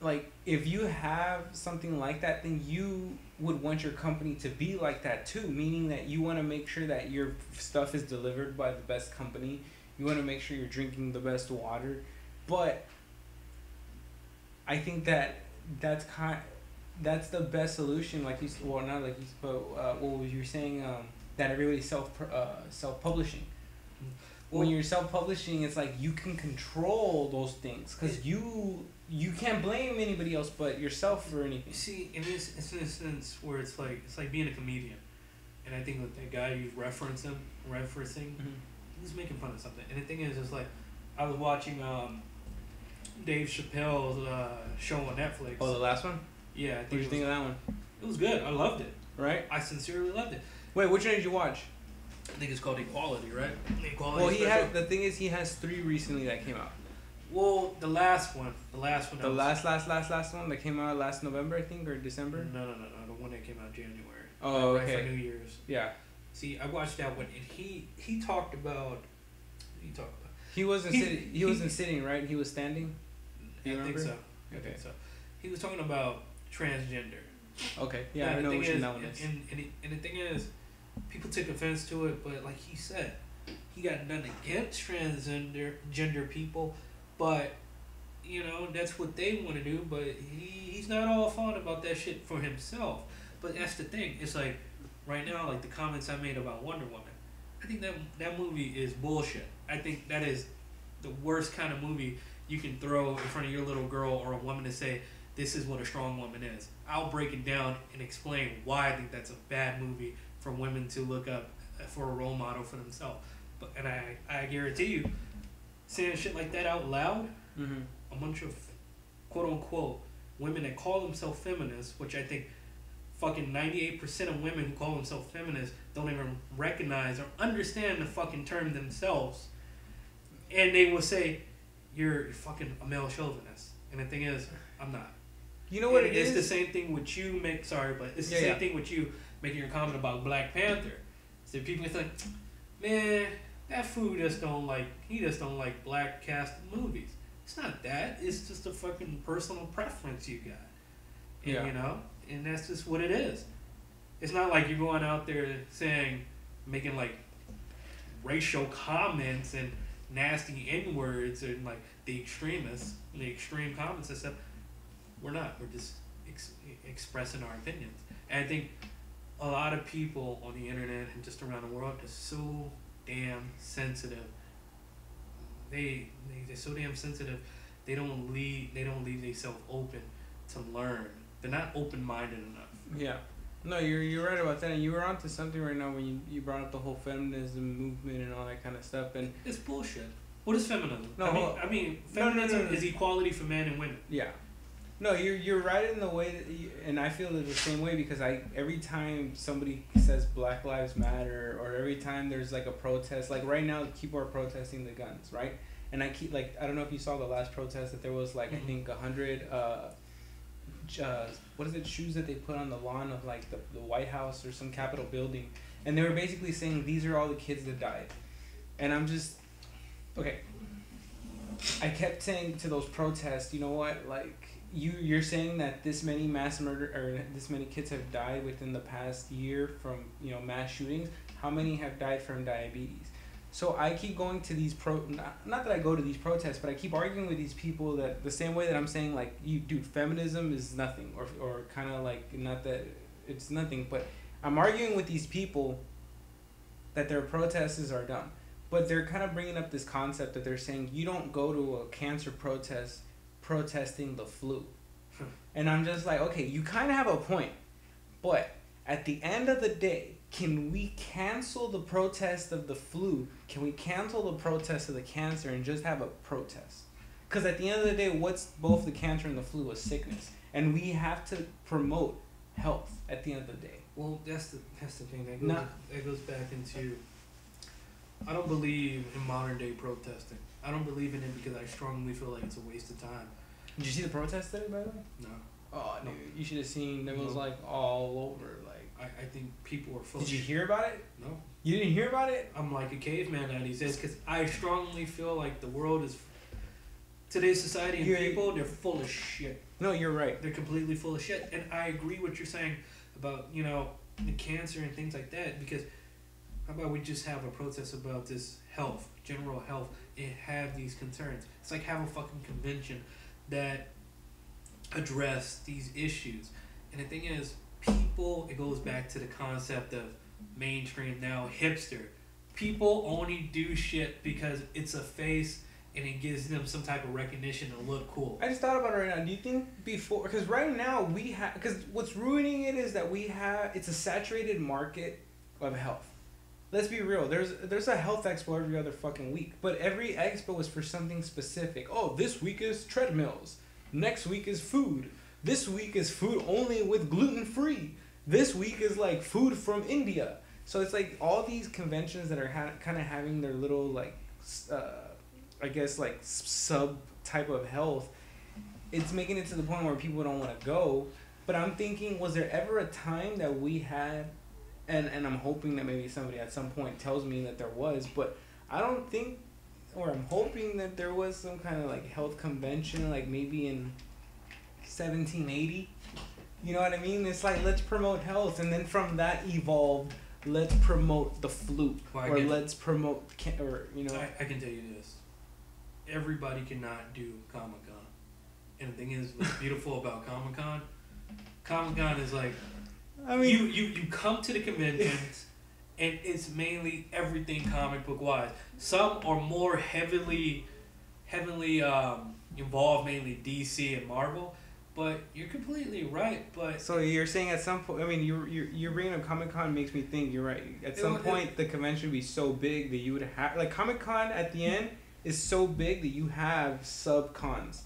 like, if you have something like that, then you would want your company to be like that too, meaning that you want to make sure that your stuff is delivered by the best company. You want to make sure you're drinking the best water. But I think that's the best solution. Like you, well, not like you, but what was you saying? That everybody's self-publishing. Well, when you're self-publishing, it's like you can control those things, because you can't blame anybody else but yourself for anything. You see, it's in a sense where it's like being a comedian, and I think with the guy you referencing, he was making fun of something. And the thing is, it's like I was watching Dave Chappelle's show on Netflix. Oh, the last one? Yeah. What did you think of that one? It was good. I loved it. Right? I sincerely loved it. Wait, which one did you watch? I think it's called Equality, right? Equality. Well, the thing is, he has 3 recently that came out. Well, the last one. The last one that came out last November, I think, or December. No. The one that came out January. Oh, right, okay. for New Year's. Yeah. See, I watched that one, and he talked about. He wasn't sitting. He wasn't sitting, right? He was standing. I think so. Okay. So, he was talking about transgender. Okay. Yeah, I know which one that one is. And the thing is, people take offense to it, but like he said, he got nothing against transgender people, but you know, that's what they want to do. But he's not all fond about that shit for himself. But that's the thing. It's like right now, like the comments I made about Wonder Woman. I think that movie is bullshit. I think that is the worst kind of movie you can throw in front of your little girl or a woman to say, this is what a strong woman is. I'll break it down and explain why I think that's a bad movie for women to look up for a role model for themselves. But and I guarantee you, saying shit like that out loud, a bunch of quote unquote women that call themselves feminists, which I think fucking 98% of women who call themselves feminists don't even recognize or understand the fucking term themselves, and they will say you're fucking a male chauvinist. And the thing is, I'm not. You know what it is? It's the same thing with you it's the same thing with you making your comment about Black Panther. So people think, man, that fool just don't like black casted movies. It's not that. It's just a fucking personal preference you got. And, you know, and that's just what it is. It's not like you're going out there making like racial comments and nasty N-words and like the extremists, the extreme comments and stuff. We're not. We're just expressing our opinions. And I think a lot of people on the internet and just around the world are so damn sensitive. They're so damn sensitive. They don't leave themselves open to learn. They're not open-minded enough. Yeah. No, you're right about that, and you were onto something right now when you brought up the whole feminism movement and all that kind of stuff. And it's bullshit. What is feminism? No, feminism is equality for men and women. Yeah. No, you're right in the way that and I feel it the same way, because every time somebody says Black Lives Matter, or every time there's like a protest, like right now people are protesting the guns, right? And I keep like, I don't know if you saw the last protest that there was like, I think 100 what is it, shoes that they put on the lawn of like the White House or some Capitol building, and they were basically saying these are all the kids that died. And I'm just, okay, I kept saying to those protests, you know what, like, you're saying that this many mass murder or this many kids have died within the past year from, you know, mass shootings. How many have died from diabetes? So I keep going to these not that I go to these protests, but I keep arguing with these people that the same way that I'm saying, like, dude, feminism is nothing, or kind of like, not that it's nothing, but I'm arguing with these people that their protests are dumb. But they're kind of bringing up this concept that they're saying you don't go to a cancer protest protesting the flu. And I'm just like, okay, you kind of have a point. But at the end of the day, can we cancel the protest of the flu? Can we cancel the protest of the cancer and just have a protest? Because at the end of the day, what's both the cancer and the flu? A sickness. And we have to promote health at the end of the day. Well, that's the thing. That goes back into... I don't believe in modern day protesting. I don't believe in it because I strongly feel like it's a waste of time. Did you see the protest today, by the way? No. Oh, dude, you should have seen. There was like all over. Like, I think people are full. Did you hear about it? No. You didn't hear about it? I'm like a caveman at these days because I strongly feel like the world is... Today's society and people, they're full of shit. No, you're right. They're completely full of shit. And I agree what you're saying about, you know, the cancer and things like that, because... How about we just have a protest about this health, general health, and have these concerns? It's like have a fucking convention that address these issues. And the thing is, people, it goes back to the concept of mainstream now, hipster. People only do shit because it's a face and it gives them some type of recognition to look cool. I just thought about it right now. Do you think before, because right now we have, because what's ruining it is that it's a saturated market of health. Let's be real. There's a health expo every other fucking week, but every expo is for something specific. Oh, this week is treadmills. Next week is food. This week is food only with gluten-free. This week is like food from India. So it's like all these conventions that are kind of having their little like, I guess like sub type of health. It's making it to the point where people don't want to go. But I'm thinking, was there ever a time that we had? And I'm hoping that maybe somebody at some point tells me that there was, but I don't think, or I'm hoping that there was some kind of like health convention, like maybe in 1780. You know what I mean? It's like, let's promote health, and then from that evolved, let's promote the flu, or let's promote, or you know. I can tell you this: everybody cannot do Comic-Con, and the thing is, what's beautiful about Comic-Con is like. I mean, you come to the conventions, and it's mainly everything comic book wise. Some are more heavily involved, mainly DC and Marvel. But you're completely right. But so you're saying at some point, I mean, you're bringing up Comic-Con makes me think you're right. At some point, the convention would be so big that you would have like Comic-Con at the end is so big that you have sub cons.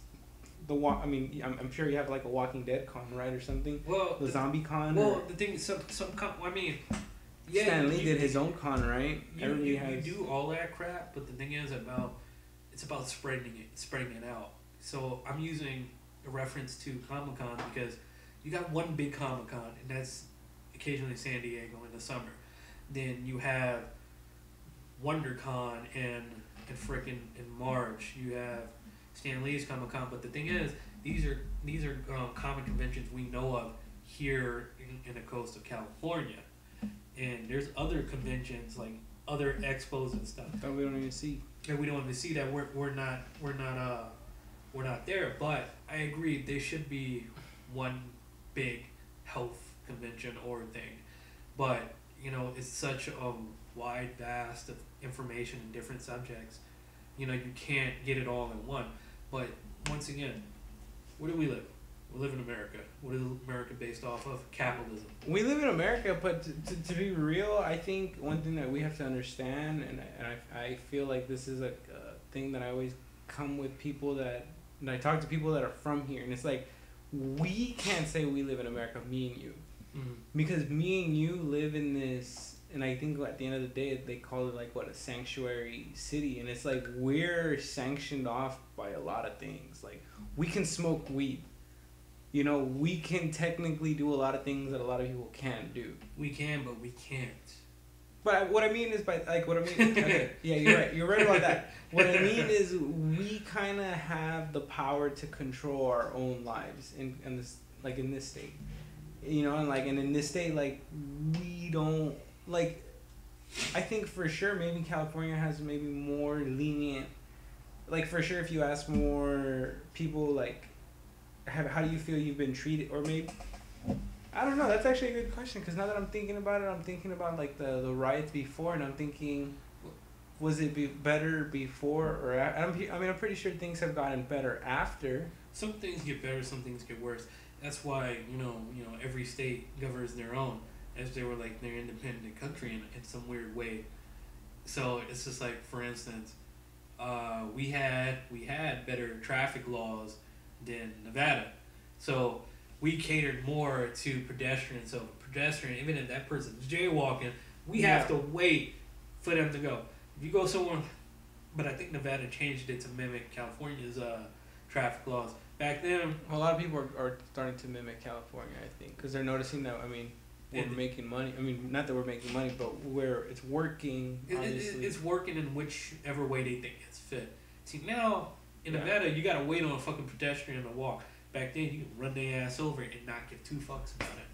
I mean, I'm sure you have like a Walking Dead con, right, or something. Well, the zombie con. Well, the thing, some con. I mean, yeah. Stan Lee did his own con, right? You do all that crap, but the thing is it's about spreading it out. So I'm using a reference to Comic-Con because you got one big Comic-Con, and that's occasionally San Diego in the summer. Then you have WonderCon and frickin' in March. You have Stan Lee's Comic-Con, but the thing is, these are comic conventions we know of here in the coast of California, and there's other conventions like other expos and stuff that we don't even see. And we don't even see that we're not there. But I agree, there should be one big health convention or thing, but you know, it's such a wide vast of information in different subjects. You know, you can't get it all in one. But once again, where do we live? We live in America. What is America based off of? Capitalism. We live in America, but to be real, I think one thing that we have to understand, and I feel like this is a thing that I always come with people and I talk to people that are from here, and it's like, we can't say we live in America, me and you. Mm-hmm. Because me and you live in this and I think at the end of the day they call it like what, a sanctuary city, and it's like we're sanctioned off by a lot of things. Like we can smoke weed, you know, we can technically do a lot of things that a lot of people can't do. We can, but we can't. But what I mean is okay, yeah, you're right about that. What I mean is we kind of have the power to control our own lives in this, like in this state, you know, and in this state, like we don't, like, I think for sure maybe California has maybe more lenient, like for sure if you ask more people like, how do you feel you've been treated, or maybe, I don't know. That's actually a good question, because now that I'm thinking about it, I'm thinking about like the riots before, and I'm thinking, was it better before or I'm pretty sure things have gotten better after. Some things get better, some things get worse. That's why you know every state governs their own, as they were like their independent country in some weird way. So it's just like, for instance, we had better traffic laws than Nevada, so we catered more to pedestrians. So pedestrian, even if that person's jaywalking, we have to wait for them to go. If you go somewhere, but I think Nevada changed it to mimic California's traffic laws. Back then, a lot of people are starting to mimic California, I think, because they're noticing that, I mean, we're making money. I mean, not that we're making money, but where it's working, obviously. It's working in whichever way they think it's fit. See, now, in Nevada, you got to wait on a fucking pedestrian to walk. Back then, you could run their ass over and not give two fucks about it.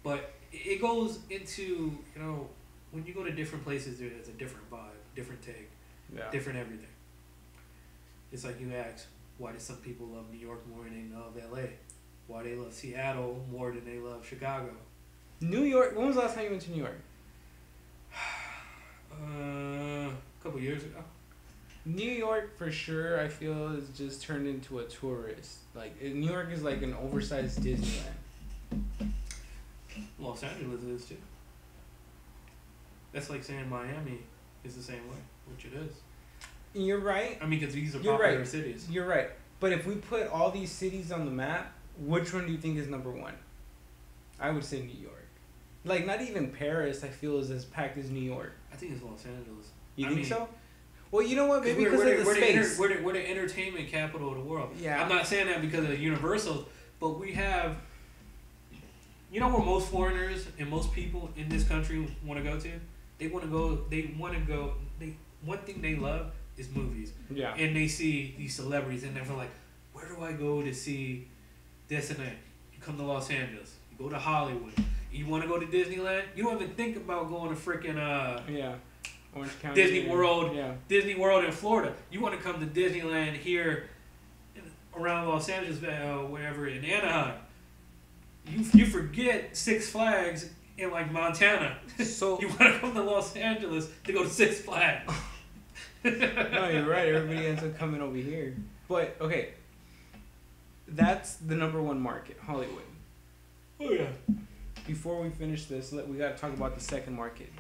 But it goes into, you know, when you go to different places, there's a different vibe, different take, different everything. It's like you ask, why do some people love New York more than they love LA? Why they love Seattle more than they love Chicago? New York, when was the last time you went to New York? A couple years ago. New York, for sure, I feel is just turned into a tourist. Like, New York is like an oversized Disneyland. Los Angeles is too. That's like saying Miami is the same way, which it is. You're right. I mean, because these are popular cities. You're right. But if we put all these cities on the map, which one do you think is number one? I would say New York. Like, not even Paris, I feel, is as packed as New York. I think it's Los Angeles. You think so? Well, you know what? Maybe because of the space. We're the entertainment capital of the world. Yeah. I'm not saying that because of Universal, but we have... You know where most foreigners and most people in this country want to go to? One thing they love is movies. Yeah. And they see these celebrities and they're like, where do I go to see this and that? You come to Los Angeles. You go to Hollywood. You want to go to Disneyland? You don't even think about going to freaking Orange County. Disney World. Yeah. Disney World in Florida. You want to come to Disneyland here around Los Angeles, wherever in Anaheim. You forget Six Flags in like Montana. So you want to come to Los Angeles to go to Six Flags. No, you're right. Everybody ends up coming over here. But okay, that's the number one market, Hollywood. Oh yeah. Before we finish this, we got to talk about the second market.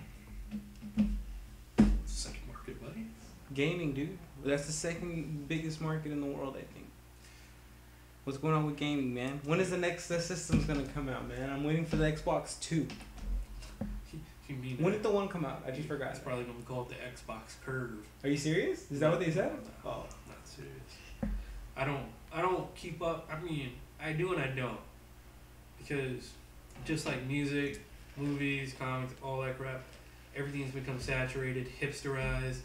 Second market, buddy. Gaming, dude. That's the second biggest market in the world, I think. What's going on with gaming, man? When is the next system's gonna come out, man? I'm waiting for the Xbox 2. You mean when did the one come out? I just forgot. It's probably gonna be called the Xbox Curve. Are you serious? Is that what they said? No, oh, not serious. I don't keep up. I mean, I do and I don't, because just like music, movies, comics, all that crap, everything's become saturated, hipsterized.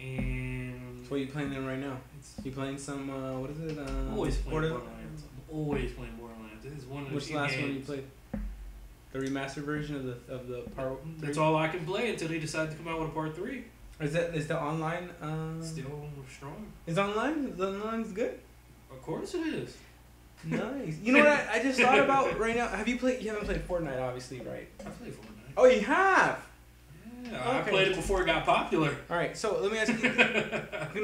And so what are you playing them right now? You playing some, what is it? I'm always playing Borderlands. I'm always playing Borderlands. This is one of the Which last one you played? The remastered version of the part 3? That's all I can play until they decide to come out with a part 3. Is the online still strong? Is online? The online's good? Of course it is. Nice. You know what I just thought about right now? You haven't played Fortnite, obviously, right? I played Fortnite. Oh, you have? Yeah, I played it before it got popular. Alright, so let me ask you,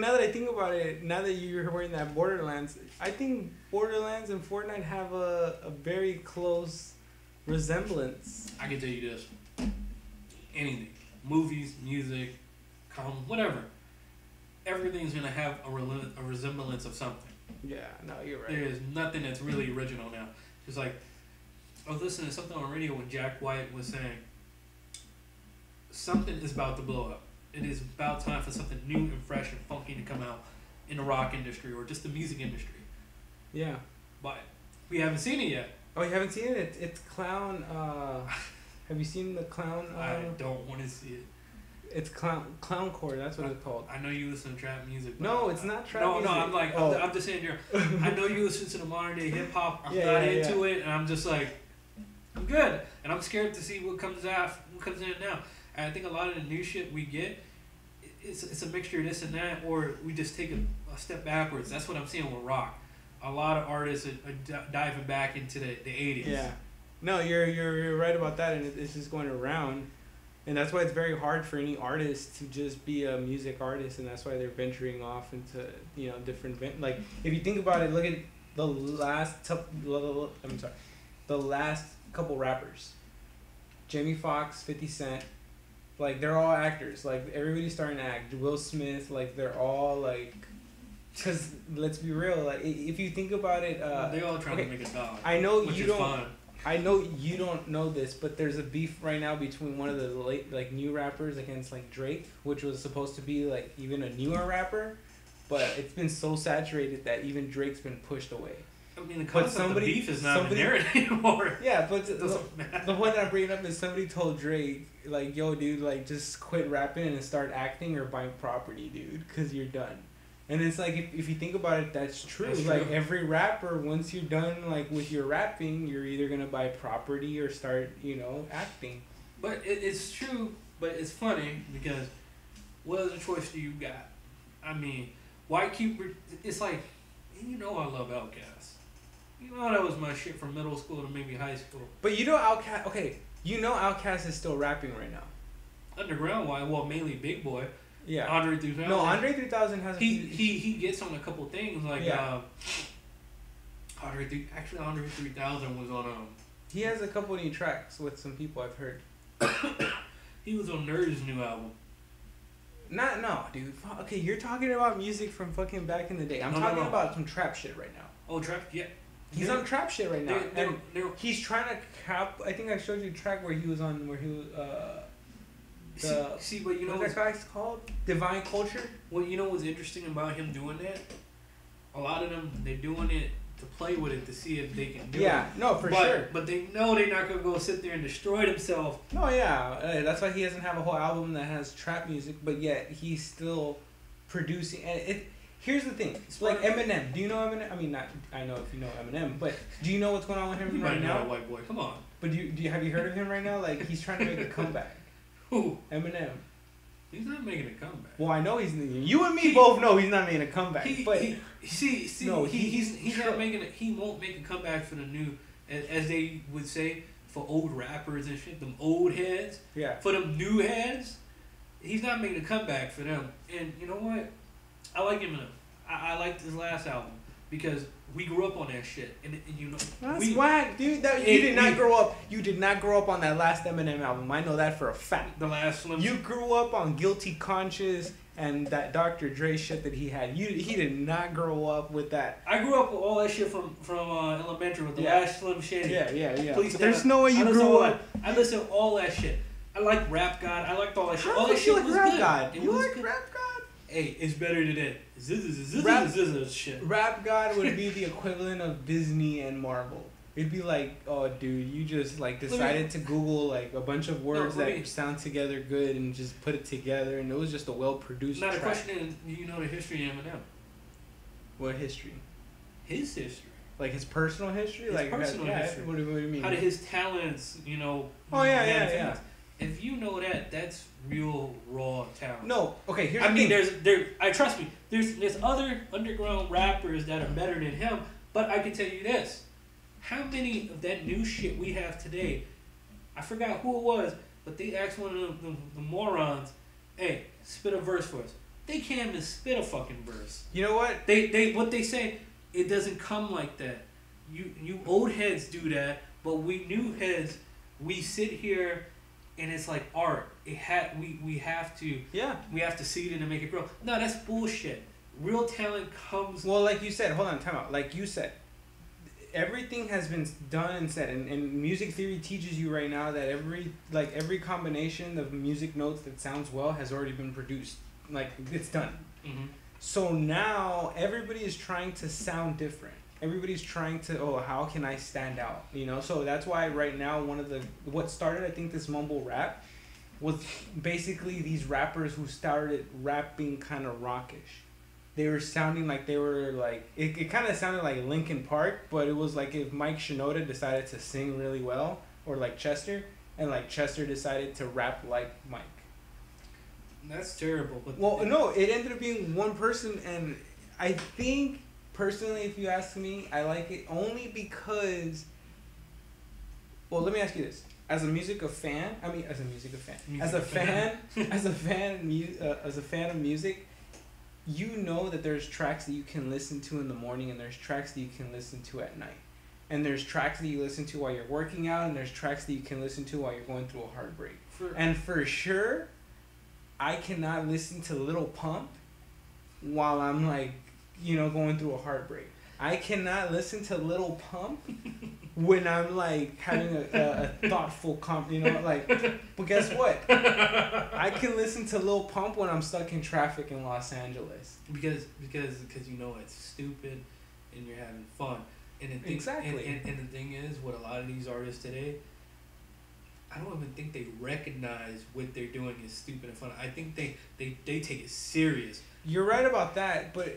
now that I think about it, now that you're wearing that Borderlands, I think Borderlands and Fortnite have a very close resemblance. I can tell you this. Anything. Movies, music, comics, whatever. Everything's going to have a resemblance of something. Yeah, no, you're right. There is nothing that's really original now. It's like, I was listening to something on the radio when Jack White was saying, something is about to blow up. It is about time for something new and fresh and funky to come out in the rock industry or just the music industry. Yeah. But we haven't seen it yet. Oh, you haven't seen it? It's Clown. Have you seen the Clown? I don't want to see it. It's Clowncore. That's what it's called. I know you listen to trap music. No, it's not trap music. No, I'm like, I'm just saying here. I know you listen to the modern day hip hop. I'm not into it, and I'm just like, I'm good, and I'm scared to see what comes in now. And I think a lot of the new shit we get, it's a mixture of this and that, or we just take a step backwards. That's what I'm seeing with rock. A lot of artists are diving back into the 80s. Yeah. No, you're right about that, and it's just going around. And that's why it's very hard for any artist to just be a music artist, and that's why they're venturing off into, you know, different like, if you think about it, look at the last couple rappers, Jamie Foxx, 50 Cent, like they're all actors. Like everybody's starting to act. Will Smith, like they're all like, because let's be real, like if you think about it, they're all trying to make a dog. I know which you is don't. fun. I know you don't know this, but there's a beef right now between one of the late new rappers against like Drake, which was supposed to be like even a newer rapper, but it's been so saturated that even Drake's been pushed away. I mean, the concept of beef is not in there anymore. Yeah, but the one that I'm bringing up is somebody told Drake, like, yo, dude, like, just quit rapping and start acting or buying property, dude, because you're done. And it's like, if you think about it, that's true. Like, every rapper, once you're done, like, with your rapping, you're either going to buy property or start, you know, acting. But it's true, but it's funny because what other choice do you got? I mean, why keep... It's like, you know I love Outkast. You know that was my shit from middle school to maybe high school. But you know Outkast... Okay, you know Outkast is still rapping right now. Underground, why? Well, mainly Big Boy. Yeah. Andre 3000. No, Andre 3000 has... He gets on a couple things, like... Yeah. Andre 3000 was on... He has a couple new tracks with some people I've heard. He was on Nerd's new album. No, dude. Okay, you're talking about music from fucking back in the day. I'm talking about some trap shit right now. Oh, trap? Yeah. He's on trap shit right now. He's trying to cap... I think I showed you a track where he was on... Where he was... See, but you know what that guy's called? Divine Culture? Well, you know what's interesting about him doing that? A lot of them, they're doing it to play with it to see if they can do it. Yeah, no, for sure. But they know they're not going to go sit there and destroy themselves. No, yeah. That's why he doesn't have a whole album that has trap music, but yet he's still producing. And here's the thing. It's like Eminem. Do you know Eminem? I mean, I know if you know Eminem, but do you know what's going on with him right now? White boy, come on. But have you heard of him right now? Like, he's trying to make a comeback. Who? Eminem. He's not making a comeback. Well, I know he's... You and me both know he's not making a comeback. He's not making it. He won't make a comeback for the new, as they would say, for old rappers and shit. Them old heads. Yeah. For them new heads, he's not making a comeback for them. And you know what? I like Eminem. I liked his last album because we grew up on that shit, and you know that's whack, dude. You did not grow up. You did not grow up on that last Eminem album. I know that for a fact. The last Slim. You grew up on Guilty Conscious and that Dr. Dre shit that he had. He did not grow up with that. I grew up with all that shit from elementary with the last Slim Shady. Yeah. Please, there's no way you grew up. I listened to all that shit. I like Rap God. I liked all that shit. All that shit was Rap good. God. You like Rap God? Hey, it's better than that. Shit. Rap God would be the equivalent of Disney and Marvel. It'd be like, oh, dude, you just like decided to Google like a bunch of words that sound together good and just put it together, and it was just a well-produced track. Now the question is, do you know the history of Eminem? What history? His history. Like his personal history? His personal history. What do you mean? How did his talents, you know... Oh, yeah. If you know that, that's real raw talent. No, okay. Here's the thing. Trust me. There's other underground rappers that are better than him. But I can tell you this: how many of that new shit we have today? I forgot who it was, but they asked one of the morons, "Hey, spit a verse for us." They can't even spit a fucking verse. You know what? What they say, it doesn't come like that. You old heads do that, but we new heads, we sit here. And it's like art. We have to seed it and make it grow. No, that's bullshit. Real talent comes. Well, like you said, hold on, time out. Like you said, everything has been done and said, and music theory teaches you right now that every combination of music notes that sounds well has already been produced. Like, it's done. Mm-hmm. So now everybody is trying to sound different. Everybody's trying to, how can I stand out? You know, so that's why right now what started, I think, this mumble rap was basically these rappers who started rapping kind of rockish. They were sounding like they were like, it kind of sounded like Linkin Park, but it was like if Mike Shinoda decided to sing really well, or like Chester, and like Chester decided to rap like Mike. That's terrible. But well, no, it ended up being one person, and I think, personally, if you ask me, I like it only because, well, let me ask you this. As a fan of music, you know that there's tracks that you can listen to in the morning, and there's tracks that you can listen to at night. And there's tracks that you listen to while you're working out, and there's tracks that you can listen to while you're going through a heartbreak. And for sure, I cannot listen to Lil Pump while I'm like, going through a heartbreak. I cannot listen to Lil Pump when I'm like having a thoughtful but guess what? I can listen to Lil Pump when I'm stuck in traffic in Los Angeles. Because it's stupid and you're having fun. And the thing, exactly. And the thing is, what a lot of these artists today, I don't even think they recognize what they're doing is stupid and fun. I think they take it serious. You're right about that, but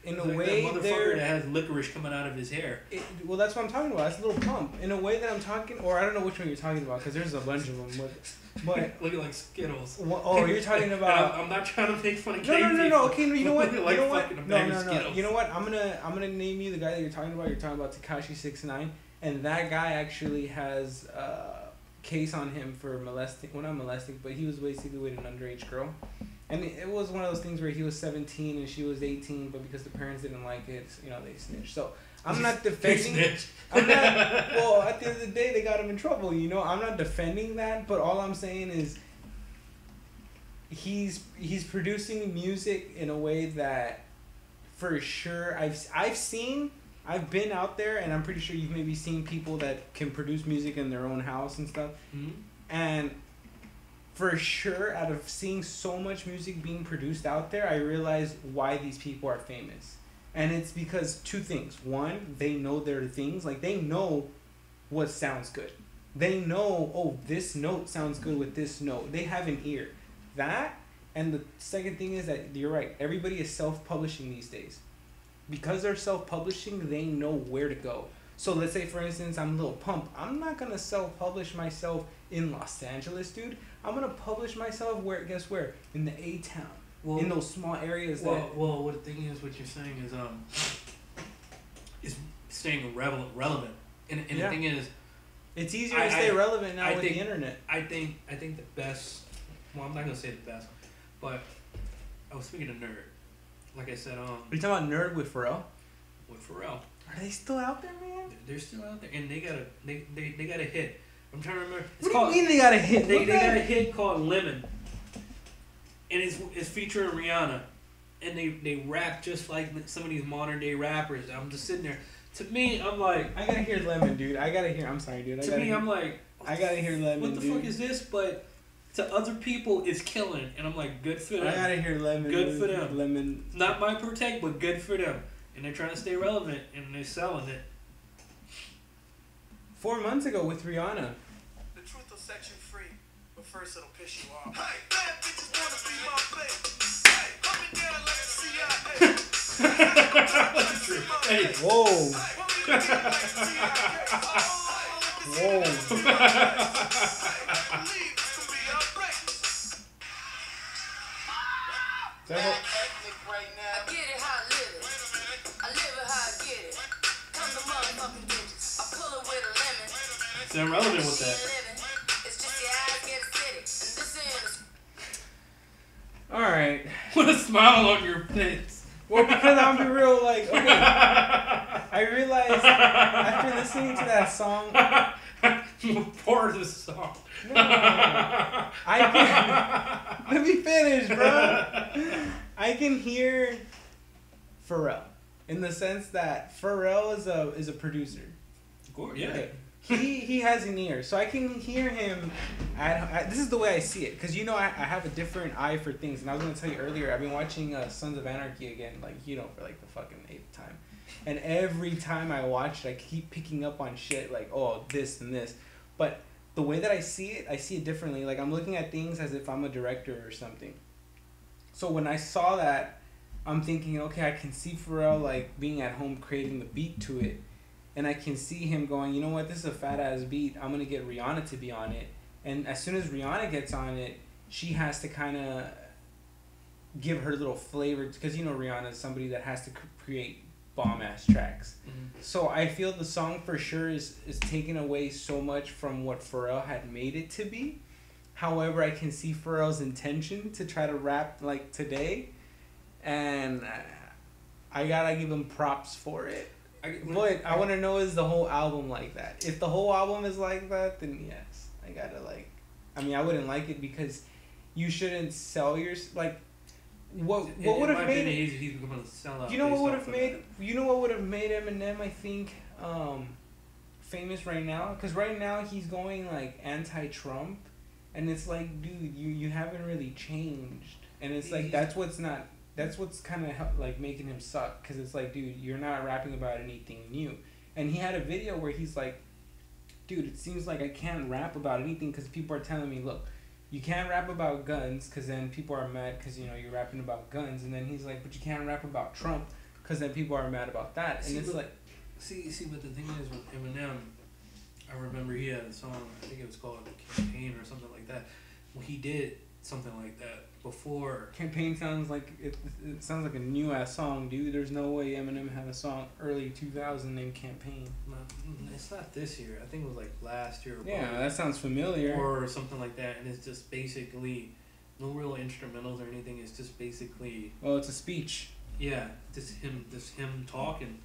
in a way, that motherfucker that has licorice coming out of his hair. Well, that's what I'm talking about. That's Lil Pump. In a way that I'm talking, or I don't know which one you're talking about, because there's a bunch of them. But looking like Skittles. You're talking about. I'm not trying to make fun of No. Okay, you know what? No. You know what? I'm gonna name you the guy that you're talking about. You're talking about Tekashi 6ix9ine, and that guy actually has a case on him for molesting. Well, not molesting, but he was basically with an underage girl. And it was one of those things where he was 17 and she was 18, but because the parents didn't like it, they snitched. So I'm not defending. Well, at the end of the day, they got him in trouble. I'm not defending that, but all I'm saying is he's producing music in a way that, for sure, I've been out there, and I'm pretty sure you've maybe seen people that can produce music in their own house and stuff, and. For sure, out of seeing so much music being produced out there, I realized why these people are famous. And it's because two things. One, they know their things. Like, they know what sounds good. They know, this note sounds good with this note. They have an ear. That, and the second thing is that, you're right, everybody is self-publishing these days. Because they're self-publishing, they know where to go. So let's say, for instance, I'm Lil Pump. I'm not going to self-publish myself in Los Angeles, dude. I'm going to publish myself guess where? In the A-town. Well, in those small areas Well, what the thing is, what you're saying is staying relevant. And the thing is... It's easier to stay relevant now with the internet. I think the best... Well, I'm not going to say the best, but I was speaking to Nerd. Like I said... Are you talking about Nerd with Pharrell? With Pharrell. Are they still out there, man? They're still out there, and they got a hit. I'm trying to remember. What do you mean they got a hit? They got a hit called Lemon, and it's featuring Rihanna, and they rap just like some of these modern day rappers. I'm just sitting there. To me, I'm like, I gotta hear Lemon, dude. I'm sorry, dude. I'm like, I gotta hear Lemon, what the dude. fuck is this? But to other people, it's killing, and I'm like, good for them. I gotta hear Lemon. Good for them. Lemon. Not my protect, but good for them. And they're trying to stay relevant, and they're selling it. 4 months ago with Rihanna. The truth will set you free, but first it'll piss you off. Hey, bad bitches wanna be my babe. Hey, hold me down like the CIA. Hey, whoa. They're relevant with that. Alright. Put a smile on your face. Well, because I'm be real, like, okay. I realized after listening to that song. Part of the song. No. Let me finish, bro. I can hear Pharrell in the sense that Pharrell is a producer. course, yeah. He has an ear, so I can hear him. This is the way I see it, because I have a different eye for things, and I was gonna tell you earlier. I've been watching Sons of Anarchy again, for like the fucking 8th time, and every time I watch it, I keep picking up on shit like, oh, this and this, but the way that I see it differently. Like, I'm looking at things as if I'm a director or something. So when I saw that, I'm thinking, okay, I can see Pharrell like being at home creating the beat to it. And I can see him going, you know what, this is a fat ass beat. I'm going to get Rihanna to be on it. And as soon as Rihanna gets on it, she has to kind of give her little flavor. Because, Rihanna is somebody that has to create bomb ass tracks. Mm-hmm. So I feel the song for sure is taking away so much from what Pharrell had made it to be. However, I can see Pharrell's intention to try to rap like today. And I got to give him props for it. But I want to know, is the whole album like that? If the whole album is like that, then yes. I gotta I wouldn't like it because you shouldn't sell your what would have made he's becoming a sellout. What would have made Eminem, I think, famous right now? Because right now he's going like anti-Trump, and it's like, dude, you haven't really changed, and it's like that's what's kind of like making him suck, because it's like, dude, you're not rapping about anything new. And he had a video where he's like, dude, it seems like I can't rap about anything because people are telling me, look, you can't rap about guns because then people are mad because, you're rapping about guns. And then he's like, but you can't rap about Trump because then people are mad about that. And but the thing is with Eminem, I remember he had a song, I think it was called Campaign or something like that. Well, he did something like that before. Campaign sounds like it sounds like a new ass song, dude. There's no way Eminem had a song early 2000 named Campaign. No, it's not this year. I think it was like last year. Yeah, that sounds familiar. Or something like that, and it's just basically no real instrumentals or anything. It's just basically. Well, it's a speech. Yeah, just him talking,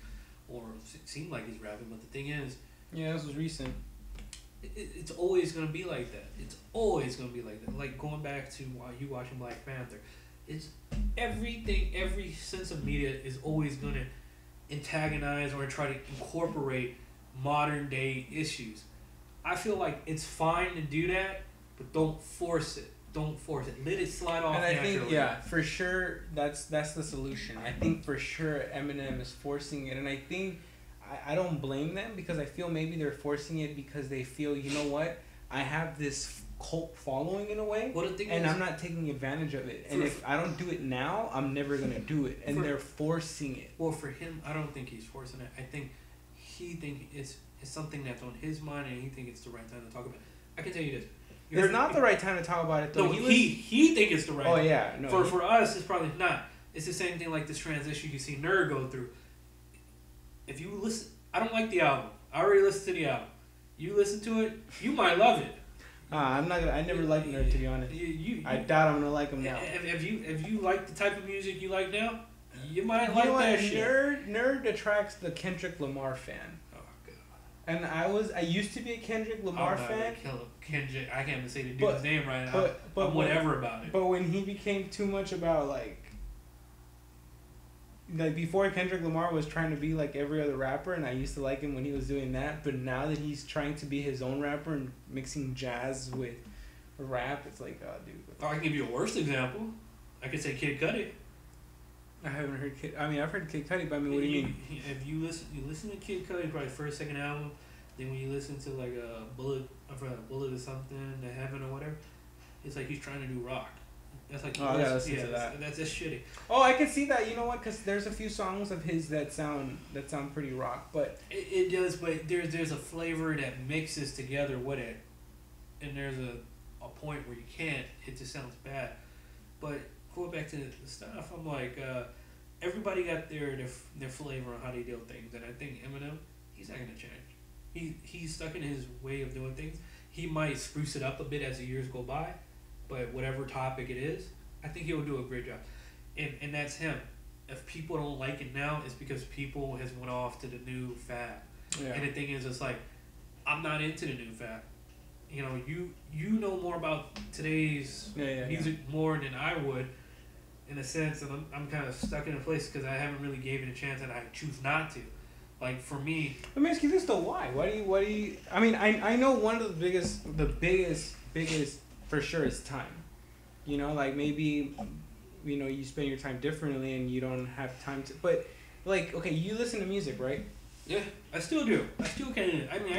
or it seemed like he's rapping. But the thing is. Yeah, this was recent. It's always going to be like that. It's always going to be like that. Like going back to you watching Black Panther. It's everything, every sense of media is always going to antagonize or try to incorporate modern day issues. I feel like it's fine to do that, but don't force it. Don't force it. Let it slide off naturally. And I think, for sure, that's the solution. I think for sure Eminem is forcing it. And I think... I don't blame them, because I feel maybe they're forcing it because they feel, you know what, I have this cult following in a way, and I'm not taking advantage of it. And if I don't do it now, I'm never going to do it. And they're forcing it. Well, for him, I don't think he's forcing it. I think he thinks it's something that's on his mind, and he thinks it's the right time to talk about it. I can tell you this. It's not the right time to talk about it, though. No, he thinks it's the right time. Oh, yeah. No, for us, it's probably not. It's the same thing like this transition you see Nerd go through. If you listen, I don't like the album. I already listened to the album. You listen to it, you might love it. I'm not gonna. I never liked Nerd, to be honest. I doubt I'm gonna like him now. If you like the type of music you like now, you might like that shit. Nerd attracts the Kendrick Lamar fan. Oh god. And I used to be a Kendrick Lamar fan. Kendrick, I can't even say the dude's name right now. But whatever about it. But when he became too much about like before, Kendrick Lamar was trying to be like every other rapper, and I used to like him when he was doing that. But now that he's trying to be his own rapper and mixing jazz with rap, it's like, oh, dude. I can give you a worse example. I could say Kid Cudi. I haven't heard Kid. I mean, I've heard Kid Cudi, but I mean, what do you mean? If you listen to Kid Cudi, probably first, second album. Then when you listen to like a Bullet or something, The Heaven or whatever, it's like he's trying to do rock. That's like that's just shitty. Oh, I can see that. You know what? Because there's a few songs of his that sound pretty rock, but it does. But there's a flavor that mixes together with it, and there's a point where you can't. It just sounds bad. But going back to the stuff, I'm like, everybody got their flavor on how they do things, and I think Eminem, he's not gonna change. He's stuck in his way of doing things. He might spruce it up a bit as the years go by. But whatever topic it is, I think he'll do a great job. And that's him. If people don't like it now, it's because people has went off to the new fad. Yeah. And the thing is, it's like, I'm not into the new fad. You know, you know more about today's music more than I would, in a sense, and I'm kind of stuck in a place because I haven't really gave it a chance and I choose not to. Like for me, Let me ask you this though: Why? Why do you? I mean, I know one of the biggest for sure is time. You know, like maybe, you know, you spend your time differently and you don't have time to. But like, okay, you listen to music, right? yeah, I still do. I still can. I mean,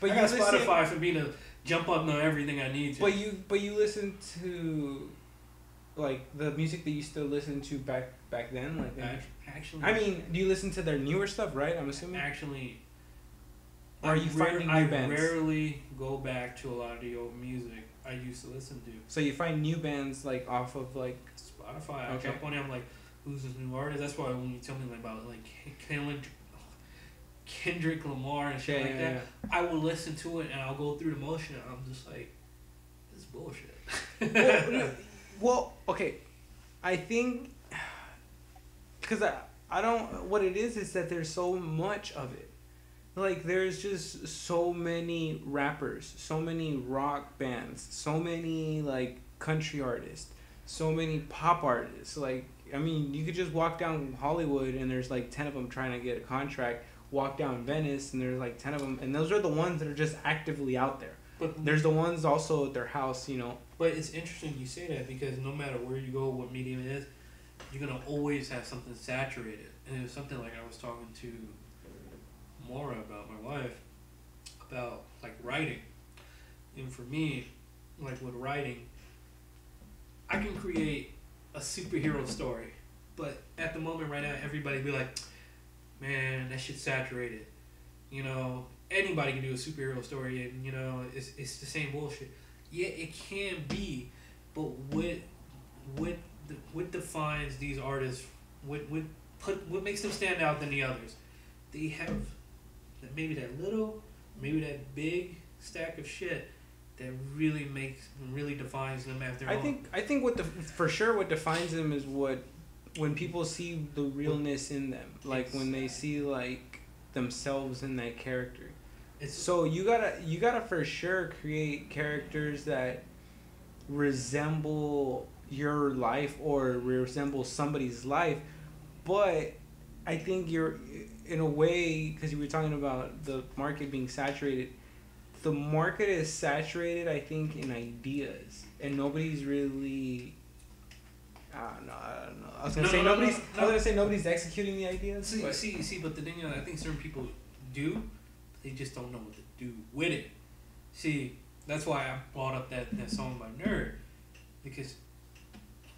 But I you got listen, Spotify for me to jump up on everything I need to. But you listen to, like, the music that you still listen to back then, like. Actually, I mean, do you listen to their newer stuff, right? I'm assuming. Actually, Or are you finding new bands? I rarely go back to a lot of the old music I used to listen to. So you find new bands like off of like Spotify. I Okay. jump on it. I'm like, who's this new artist? That's why when you tell me like, about like Kendrick Lamar and shit like that, I will listen to it and I'll go through the motion. And I'm just like, this is bullshit. Well, okay, I think because I don't. What it is that there's so much of it. Like there's just so many rappers, so many rock bands, so many like country artists, so many pop artists. Like I mean, you could just walk down Hollywood and there's like 10 of them trying to get a contract. Walk down Venice and there's like 10 of them, and those are the ones that are just actively out there. But There's the ones also at their house, you know. But it's interesting you say that because no matter where you go, what medium it is, you're gonna always have something saturated. And it was something like I was talking to Maura about, my wife, about like writing. And for me, like with writing, I can create a superhero story, but at the moment right now, everybody be like, man, that shit's saturated. You know, anybody can do a superhero story, and you know, it's the same bullshit. Yeah, it can be, but what defines these artists? What makes them stand out than the others? They have maybe that little, maybe that big stack of shit that really defines them as their own. I think what defines them is when people see the realness in them, like when they see like themselves in that character. So you gotta for sure create characters that resemble your life or resemble somebody's life, but I think you're in a way, because you were talking about the market being saturated. The market is saturated, I think, in ideas, and nobody's really. I don't know. I was gonna say nobody's executing the ideas. See, but the thing is, I think certain people do, they just don't know what to do with it. See, that's why I brought up that song by Nerd, because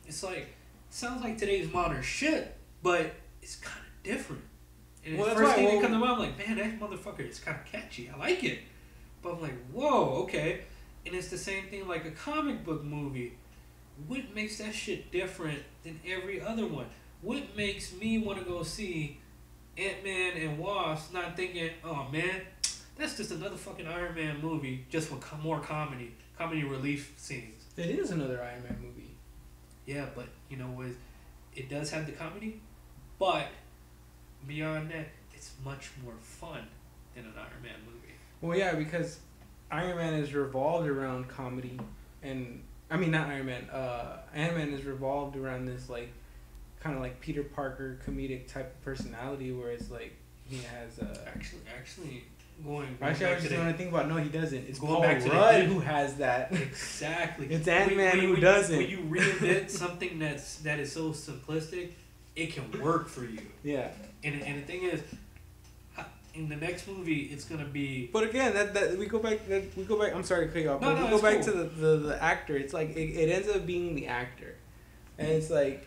it's like, it sounds like today's modern shit, but it's kind of different. And the first thing that comes to mind, I'm like, man, that motherfucker is kind of catchy. I like it. But I'm like, whoa, okay. And it's the same thing like a comic book movie. What makes that shit different than every other one? What makes me want to go see Ant-Man and Wasp, not thinking, oh man, that's just another fucking Iron Man movie, just with more comedy relief scenes. It is another Iron Man movie. Yeah, but you know what? It does have the comedy, but beyond that, it's much more fun than an Iron Man movie. Well, yeah, because Iron Man is revolved around comedy, and I mean not Iron Man. Ant-Man is revolved around this like kind of like Peter Parker comedic type of personality, where it's like he has actually going I was just going to think about. No, he doesn't. It's going Paul back to Rudd who has that. Exactly. It's Ant-Man who doesn't. When you reinvent something that is so simplistic, it can work for you. Yeah. And the thing is, in the next movie, it's gonna be. But again, that we go back. I'm sorry to cut you off. But we go back to the actor. It's like it ends up being the actor, and it's like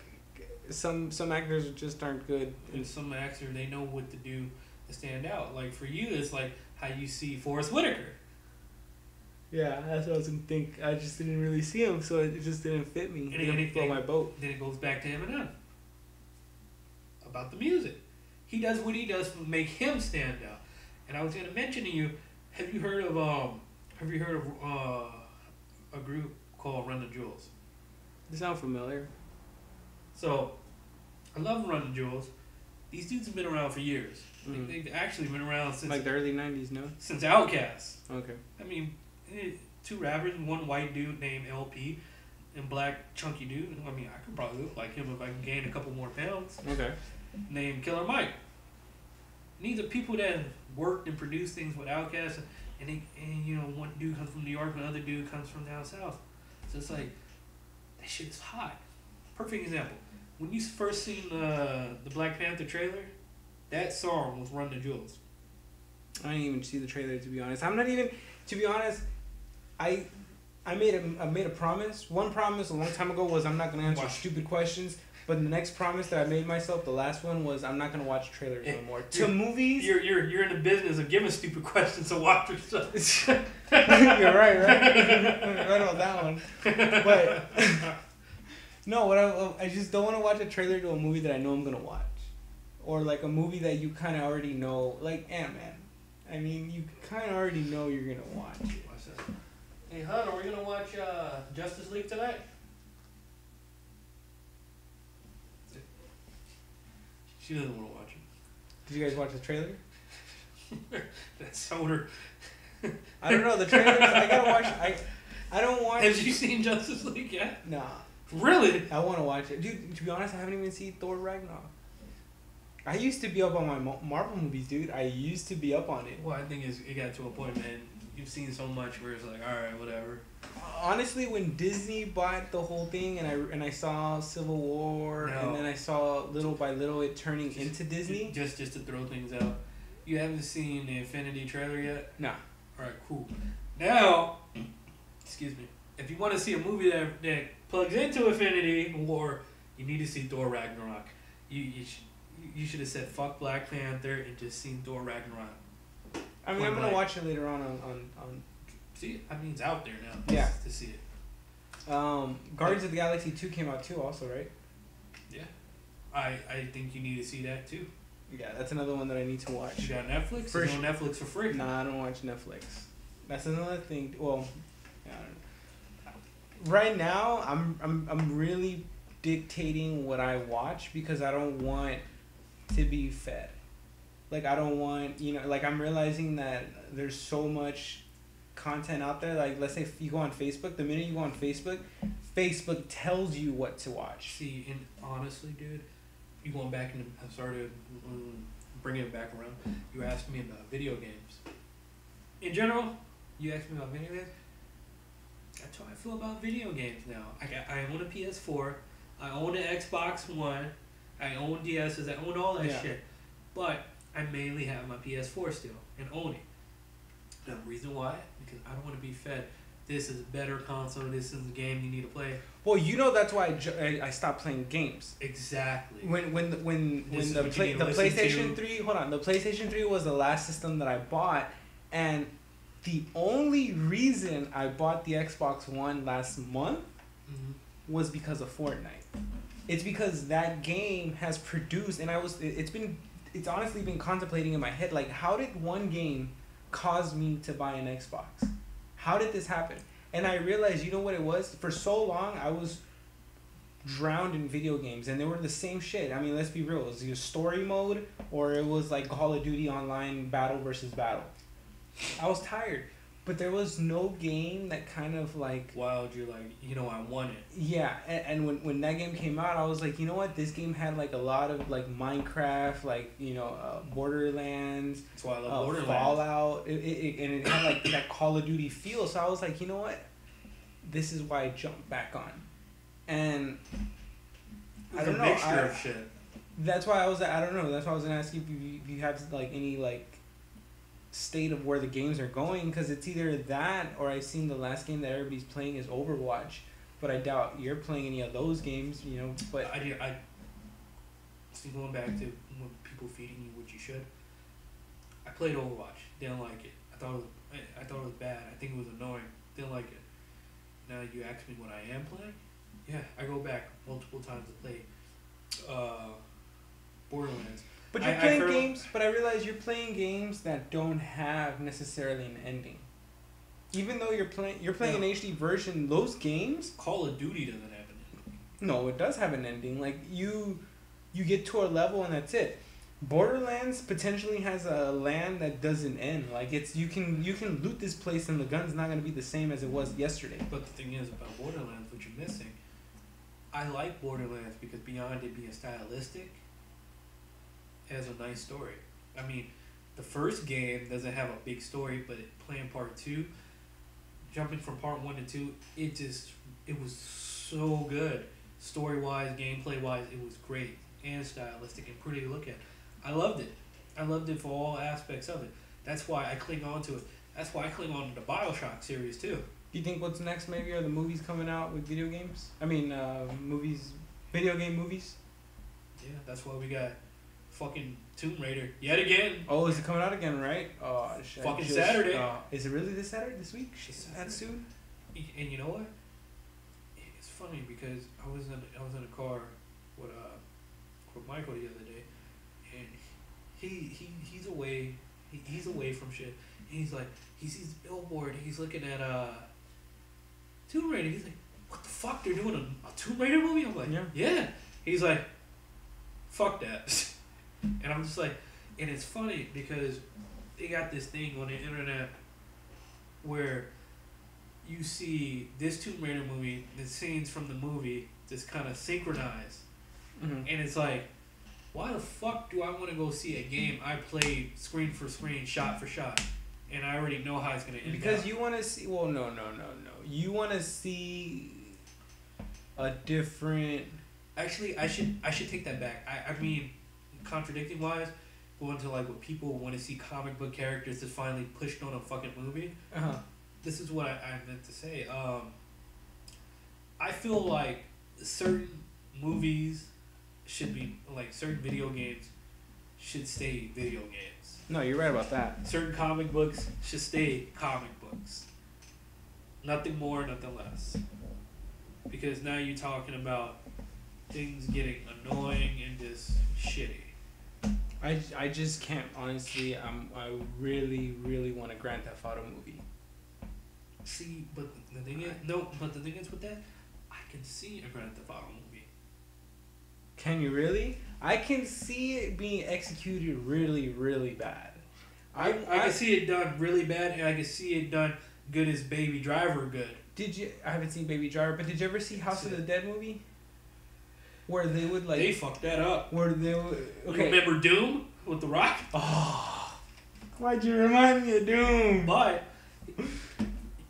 some actors just aren't good. And some actors, they know what to do to stand out. Like for you, it's like how you see Forrest Whitaker. Yeah, that's what I was gonna think. I just didn't really see him, so it just didn't fit me. It didn't float my boat. Then it goes back to Eminem. About the music. He does what he does to make him stand out. And I was gonna mention to you, have you heard of a group called Run the Jewels? They sound familiar. So I love Run the Jewels. These dudes have been around for years. Mm-hmm. They've actually been around since like the early 90s, no? Since Outkast. Okay. I mean, two rappers, one white dude named LP and black chunky dude. I mean, I could probably look like him if I can gain a couple more pounds. Okay. Named Killer Mike. And these are people that have worked and produced things with Outkast, and you know, one dude comes from New York, and another dude comes from down south. So it's like, that shit is hot. Perfect example. When you first seen the Black Panther trailer, that song was Run the Jewels. I didn't even see the trailer, to be honest. I'm not even, to be honest, I made a promise. One promise a long time ago was I'm not going to answer stupid questions. But the next promise that I made myself, the last one, was I'm not going to watch trailers no more. To movies... You're in the business of giving stupid questions, so watch yourself. You're right? Right on that one. But... no, I just don't want to watch a trailer to a movie that I know I'm going to watch. Or like a movie that you kind of already know, like Ant-Man. I mean, you kind of already know you're going to watch it. Watch that. Hey, Hun, are we going to watch Justice League tonight? She doesn't want to watch it. Did you guys watch the trailer? That's her. I don't know, the trailers, I gotta watch, I don't watch... Have you seen Justice League yet? Nah. Really? I want to watch it. Dude, to be honest, I haven't even seen Thor Ragnarok. I used to be up on my Marvel movies, dude. I used to be up on it. Well, I think it got to a point, man. You've seen so much where it's like, all right, whatever. Honestly, when Disney bought the whole thing, and I saw Civil War, and then I saw little by little it turning into Disney. Just to throw things out, you haven't seen the Infinity trailer yet? Nah. All right, cool. Now, excuse me. If you want to see a movie that plugs into Infinity War, you need to see Thor Ragnarok. You should have said fuck Black Panther and just seen Thor Ragnarok. I mean, I'm gonna watch it later on. See, I mean, it's out there now. Yeah. To see it. Guardians of the Galaxy 2 came out too, also, right? Yeah. I think you need to see that too. Yeah, that's another one that I need to watch. You got Netflix? It's on Netflix for free. Nah, I don't watch Netflix. That's another thing. Well, I don't know. Right now, I'm really dictating what I watch because I don't want to be fed. Like, I don't want, like, I'm realizing that there's so much content out there. Like, let's say if you go on Facebook, the minute you go on Facebook, Facebook tells you what to watch. See, and honestly, dude, you going back and I started bringing it back around. You asked me about video games. In general, you asked me about video games. That's how I feel about video games now. I own a PS4. I own an Xbox One. I own DSs. I own all that shit. But I mainly have my PS4 still and own it. The reason why? Because I don't want to be fed. This is a better console. This is a game you need to play. Well, that's why I stopped playing games. Exactly. When the PlayStation 3, hold on, the PlayStation 3 was the last system that I bought, and the only reason I bought the Xbox One last month was because of Fortnite. It's because that game has produced, and it's honestly been contemplating in my head, like, how did one game cause me to buy an Xbox? How did this happen? And I realized, you know what it was? For so long, I was drowned in video games, and they were the same shit. I mean, let's be real. It was your story mode, or it was like Call of Duty Online battle versus battle. I was tired. But there was no game that kind of like... Wild, you're like, I want it. Yeah, and when that game came out, I was like, you know what? This game had like a lot of like Minecraft, like, Borderlands. That's why I love Borderlands. Fallout. And it had like that Call of Duty feel. So I was like, you know what? This is why I jumped back on. And I don't know. It's a mixture of shit. That's why I was like, I don't know. That's why I was going to ask you if you have like any like state of where the games are going, because it's either that or I've seen the last game that everybody's playing is Overwatch, but I doubt you're playing any of those games, but I see, going back to when people feeding you what you should, I played Overwatch, didn't like it. I thought it was bad. I think it was annoying, didn't like it. Now you ask me what I am playing, yeah, I go back multiple times to play Borderlands. But you're playing games, but I realize you're playing games that don't have necessarily an ending. Even though you're playing an HD version, those games... Call of Duty doesn't have an ending. No, it does have an ending. Like, you get to a level and that's it. Borderlands potentially has a land that doesn't end. Like, you can loot this place and the gun's not going to be the same as it was yesterday. But the thing is about Borderlands, what you're missing, I like Borderlands because beyond it being stylistic, it has a nice story. I mean, the first game doesn't have a big story, but playing part 2, jumping from part 1 to 2, it was so good. Story wise, gameplay wise, it was great and stylistic and pretty to look at. I loved it. I loved it for all aspects of it. That's why I cling on to it. That's why I cling on to the BioShock series too. Do you think what's next maybe are the movies coming out with video games? I mean, movies, video game movies? Yeah, that's why we got fucking Tomb Raider yet again. Oh, is it coming out again, right? Oh, fucking Saturday. Is it really this Saturday, this week? That soon? And you know what? It's funny because I was in a car with Michael the other day, and he's away. He's away from shit. And he's like, he sees the billboard. He's looking at Tomb Raider. He's like, what the fuck? They're doing a Tomb Raider movie? I'm like, yeah. He's like, fuck that. And I'm just like, and it's funny because they got this thing on the internet where you see this Tomb Raider movie, the scenes from the movie just kind of synchronized. Mm-hmm. And it's like, why the fuck do I want to go see a game I played screen for screen, shot for shot, and I already know how it's going to end? Because you want to see, well, no. You want to see a different... Actually, I should take that back. I mean, contradicting wise, going to like what people want to see comic book characters that finally pushed on a fucking movie. Uh-huh. This is what I meant to say. I feel like certain movies should be, like, certain video games should stay video games. No, you're right about that. Certain comic books should stay comic books. Nothing more, nothing less. Because now you're talking about things getting annoying and just shitty. I just can't, honestly. I really, really want a Grand Theft Auto movie. See, but the thing is with that, I can see a Grand Theft Auto movie. Can you really? I can see it being executed really, really bad. I can see it done really bad, and I can see it done good as Baby Driver good. I haven't seen Baby Driver, but did you ever see House of the Dead movie? Where they would like... They fucked that up. Where they would... Okay. You remember Doom with The Rock? Oh. Why'd you remind me of Doom? But...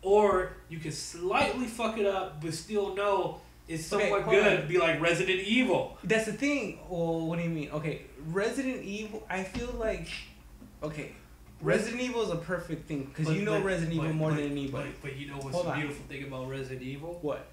Or you can slightly fuck it up, but still know it's somewhat good. Be like Resident Evil. That's the thing. Well, what do you mean? Okay, Resident Evil, I feel like... Okay, Resident Evil is a perfect thing, because you know Resident Evil more than anybody. But you know what's the beautiful thing about Resident Evil? What?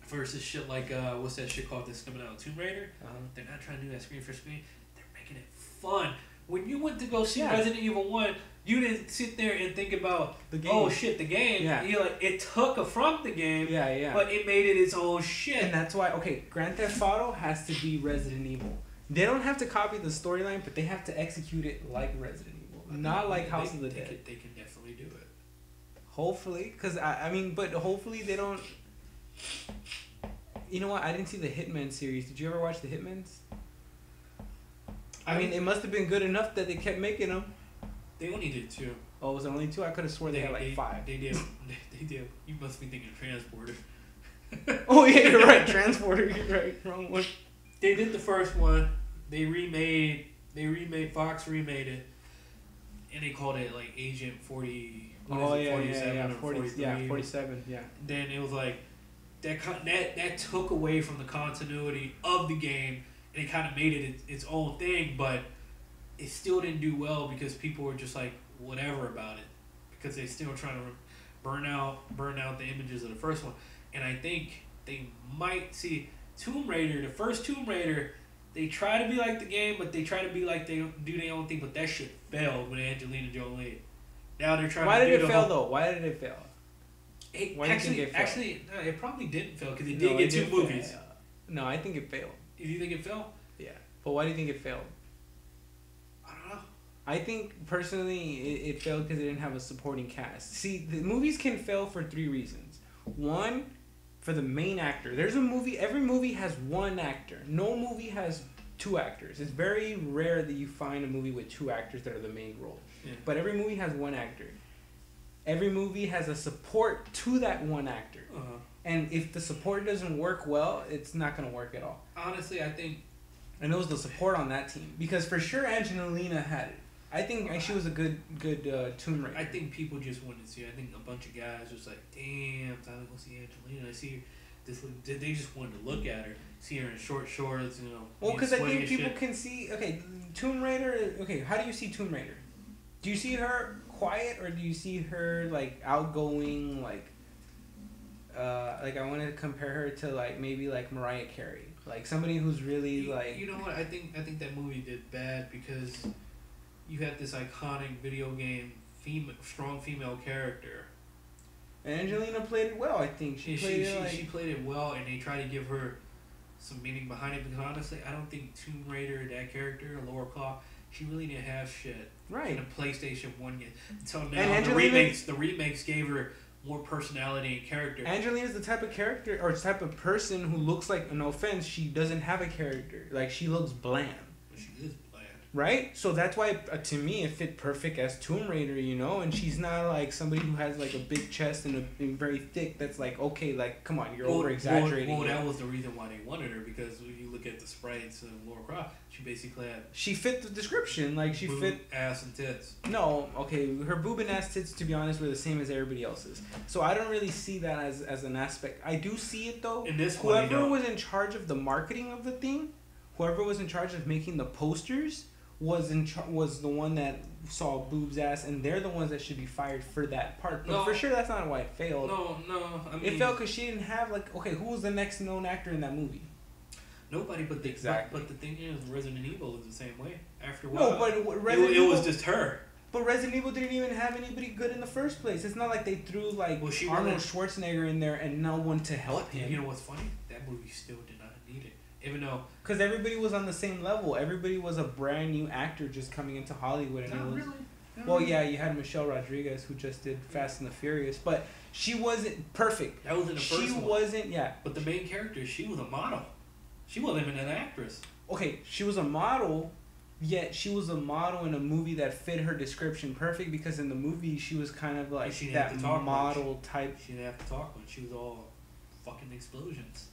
Versus shit like, what's that shit called that's coming out? Tomb Raider? They're not trying to do that screen for screen. They're making it fun. When you went to go see Resident Evil 1, you didn't sit there and think about the game. Oh shit, the game. Yeah. You're like, it took from the game. Yeah. But it made it its own shit. And that's why, okay, Grand Theft Auto has to be Resident Evil. They don't have to copy the storyline, but they have to execute it like Resident Evil, not like House of the Dead. They can definitely do it. Hopefully, because but hopefully they don't. You know what? I didn't see the Hitman series. Did you ever watch the Hitmans? I mean, it must have been good enough that they kept making them. They only did 2. Oh, was it only 2? I could have sworn they had like 5. They did. They did. You must be thinking Transporter. Oh yeah, you're right. Transporter. You're right. Wrong one. They did the first one. Fox remade it, and they called it like Agent 40. 47 or 43. 47. Yeah. Then it was like that took away from the continuity of the game, and it kind of made it its own thing, but it still didn't do well because people were just like whatever about it, because they still trying to burn out the images of the first one. And I think they might see Tomb Raider, the first Tomb Raider. They try to be like the game, but they try to be like they do their own thing. But that shit failed with Angelina Jolie. Now they're trying. Why did it fail though? Why did it fail? Actually, no, it probably didn't fail because it did get 2 movies. No, I think it failed. Do you think it failed? Yeah, but why do you think it failed? I don't know. I think personally it failed because it didn't have a supporting cast. See, the movies can fail for 3 reasons. 1, for the main actor. There's a movie. Every movie has 1 actor. No movie has 2 actors. It's very rare that you find a movie with 2 actors that are the main role. Yeah. But every movie has 1 actor. Every movie has a support to that 1 actor. And if the support doesn't work well, it's not going to work at all. Honestly, I think And it was the support on that team because for sure Angelina had it. I think she was a good Tomb Raider. I think people just wanted to see. I think a bunch of guys was like, "Damn, time to go see Angelina." I see her. They just wanted to look at her, see her in short shorts, you know. Well, because I think people can see. Okay, Tomb Raider. Okay, how do you see Tomb Raider? Do you see her quiet or do you see her like outgoing? Like I want to compare her to like maybe like Mariah Carey, like somebody who's really like. You know what? I think that movie did bad because you had this iconic video game strong female character. And Angelina played it well. I think she played it well, and they tried to give her some meaning behind it. Because honestly, I don't think Tomb Raider, that character, Laura Croft, she really didn't have shit in a PlayStation 1 yet. Until now, and the remakes gave her more personality and character. Angelina's the type of character or type of person who looks like, no offense, she doesn't have a character. Like she looks bland. She is bland. Right? So that's why, to me, it fit perfect as Tomb Raider, you know? And she's not like somebody who has like a big chest and very thick that's like, okay, like, come on, you're over-exaggerating. Well, that was the reason why they wanted her, because when you look at the sprites of Laura Croft, she basically had... She fit the description. Like, she fit... ass and tits. No, okay, her boob and ass tits, to be honest, were the same as everybody else's. So I don't really see that as an aspect. I do see it, though. In this whoever was in charge of the marketing of the thing, whoever was in charge of making the posters... was the one that saw boobs ass, and they're the ones that should be fired for that part. But for sure, that's not why it failed. No, I mean, it failed because she didn't have like, okay, who was the next known actor in that movie? Nobody. But the thing is, Resident Evil is the same way. After a while, no, but it was just her. But Resident Evil didn't even have anybody good in the first place. It's not like they threw like Arnold Schwarzenegger in there and no one to help him. You know what's funny? That movie still did not need it. Even though... Because everybody was on the same level. Everybody was a brand new actor just coming into Hollywood. And Not it was, really. Well, yeah, you had Michelle Rodriguez who just did Fast and the Furious. But she wasn't perfect. That was in the first one. She wasn't, yeah. But the main character, she was a model. She wasn't even an actress. Okay, she was a model, yet she was a model in a movie that fit her description perfect because in the movie she was kind of like that model type. She didn't have to talk much. She was all fucking explosions.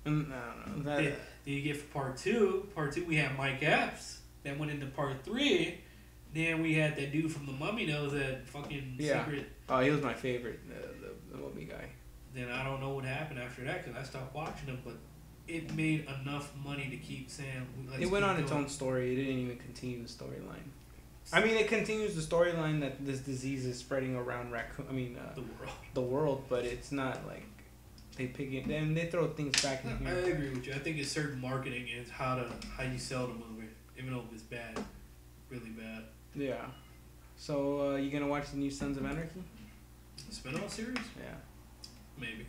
I don't know. Then you get for part two. Part 2, we had Mike Epps. Then went into part 3. Then we had that dude from The Mummy, that fucking secret. Oh, he was my favorite, the Mummy guy. Then I don't know what happened after that because I stopped watching him. But it made enough money to keep saying. It went on its own story. It didn't even continue the storyline. I mean, it continues the storyline that this disease is spreading around the world, but it's not like. They pick it and they throw things back in here. I agree with you. I think it's certain marketing is how you sell the movie, even though it's bad, really bad. Yeah. So you gonna watch the new Sons of Anarchy? The spinoff series? Yeah. Maybe.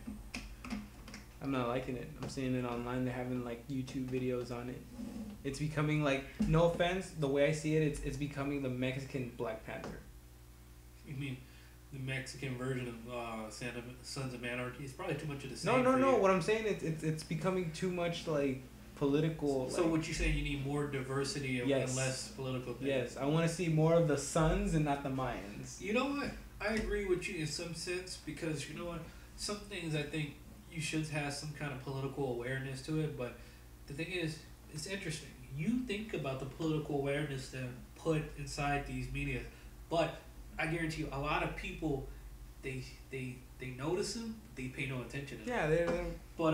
I'm not liking it. I'm seeing it online. They're having like YouTube videos on it. It's becoming like, no offense, the way I see it, it's becoming the Mexican Black Panther. You mean? The Mexican version of Sons of Anarchy is probably too much of the same. No. What I'm saying it's becoming too much like political. So what you saying? You need more diversity and less political things. Yes, I want to see more of the Sons and not the Mayans. You know what? I agree with you in some sense because you know what? Some things I think you should have some kind of political awareness to it. But the thing is, it's interesting. You think about the political awareness that put inside these media, but I guarantee you, a lot of people, they notice them, they pay no attention to them. Yeah, they're But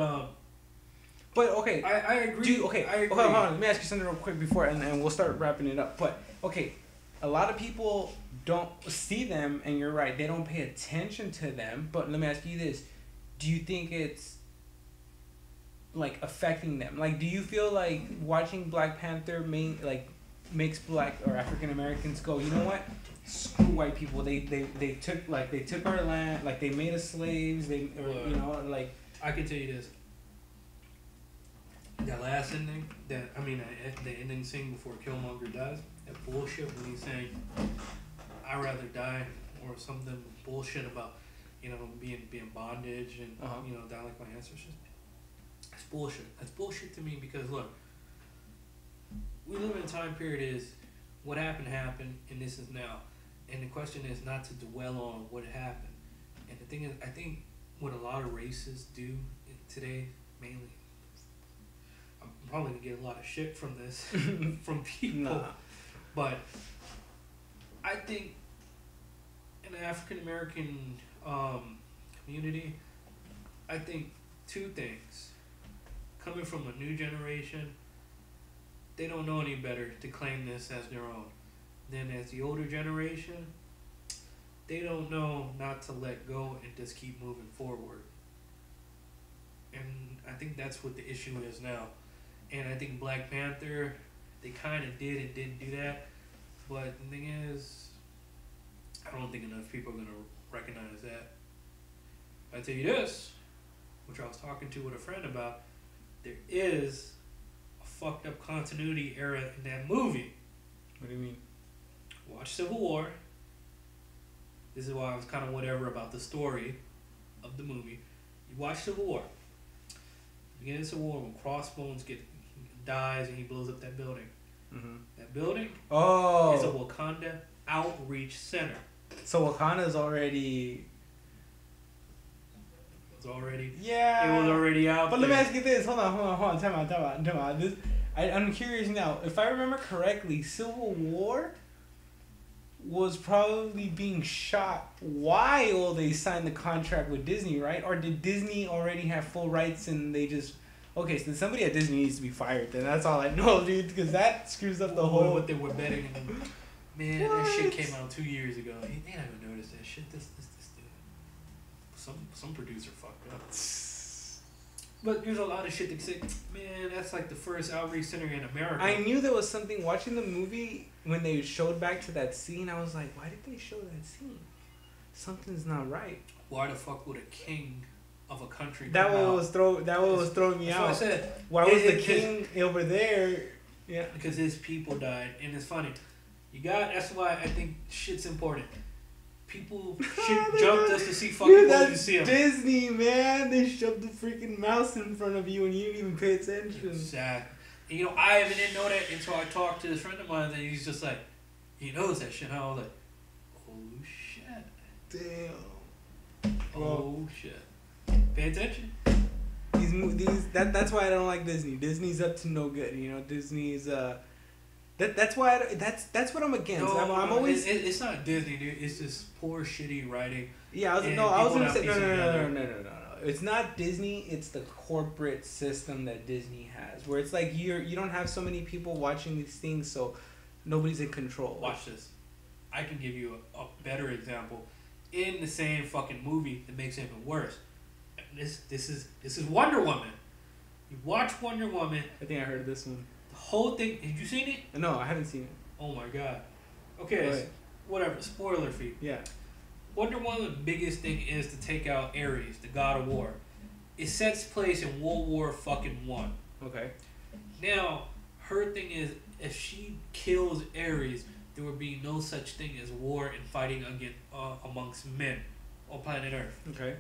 okay, I agree. I agree. Okay, hold on. Let me ask you something real quick before, and we'll start wrapping it up. But okay, a lot of people don't see them, and you're right, they don't pay attention to them. But let me ask you this: do you think it's like affecting them? Like, do you feel like watching Black Panther makes Black or African Americans go, you know what? Screw white people. They took our land. Like they made us slaves. I can tell you this. That last ending, the ending scene before Killmonger dies, that bullshit when he's saying, "I'd rather die," or something bullshit about, being bondage and die like my ancestors. That's bullshit. That's bullshit to me because look, we live in a time period is what happened, and this is now. And the question is not to dwell on what happened. And the thing is, I think what a lot of races do today, mainly, I'm probably gonna get a lot of shit from this from people, but I think in the African American community, I think two things. Coming from a new generation, they don't know any better to claim this as their own. Then as the older generation, they don't know not to let go and just keep moving forward. And I think that's what the issue is now. And I think Black Panther, they kind of did and didn't do that. But the thing is, I don't think enough people are going to recognize that. I tell you this, which I was talking to with a friend about, there is a fucked up continuity error in that movie. What do you mean? Watch Civil War. This is why I was kind of whatever about the story of the movie. You watch Civil War. Beginning of Civil War, when Crossbones dies and he blows up that building. Mm-hmm. That building is a Wakanda outreach center. So Wakanda is already... It was already... Yeah. It was already out But there. let me ask you this. Hold on. Time out. I'm curious now. If I remember correctly, Civil War was probably being shot while they signed the contract with Disney, right? Or did Disney already have full rights and they just... Okay, so somebody at Disney needs to be fired then. That's all I know, dude, because that screws up the whole... What they were betting. Man, that shit came out 2 years ago. They never noticed that shit. This dude. Some producer fucked up. But there's a lot of shit that say, man, that's like the first outreach center in America. I knew there was something watching the movie when they showed back to that scene. I was like, why did they show that scene? Something's not right. Why the fuck would a king of a country That come one out? was throwing me That's out. what I said. Why was the king over there? Yeah. Because his people died, and it's funny. That's why I think shit's important. People shit jumped us to see fucking movies. Disney, man. They shoved the freaking mouse in front of you and you didn't even pay attention. Exactly. And, you know, I even didn't know that until I talked to this friend of mine, and he's just like, he knows that shit. And I was like, oh shit. Damn. Oh shit. Pay attention. That's why I don't like Disney. Disney's up to no good. You know, Disney's that's why that's what I'm against. No, I'm always. It's not Disney, dude. It's just poor, shitty writing. Yeah, I was gonna say no. It's not Disney. It's the corporate system that Disney has, where it's like you don't have so many people watching these things, so nobody's in control. Watch this. I can give you a better example. In the same fucking movie, that makes it even worse. This is Wonder Woman. You watch Wonder Woman. I think I heard this one. The whole thing. Have you seen it? No, I haven't seen it. Oh my god. Okay, whatever. Spoiler free. Yeah. Wonder Woman's biggest thing is to take out Ares, the god of war. It sets place in World War fucking One. Okay. Now, her thing is, if she kills Ares, there would be no such thing as war and fighting against amongst men on planet Earth. Okay.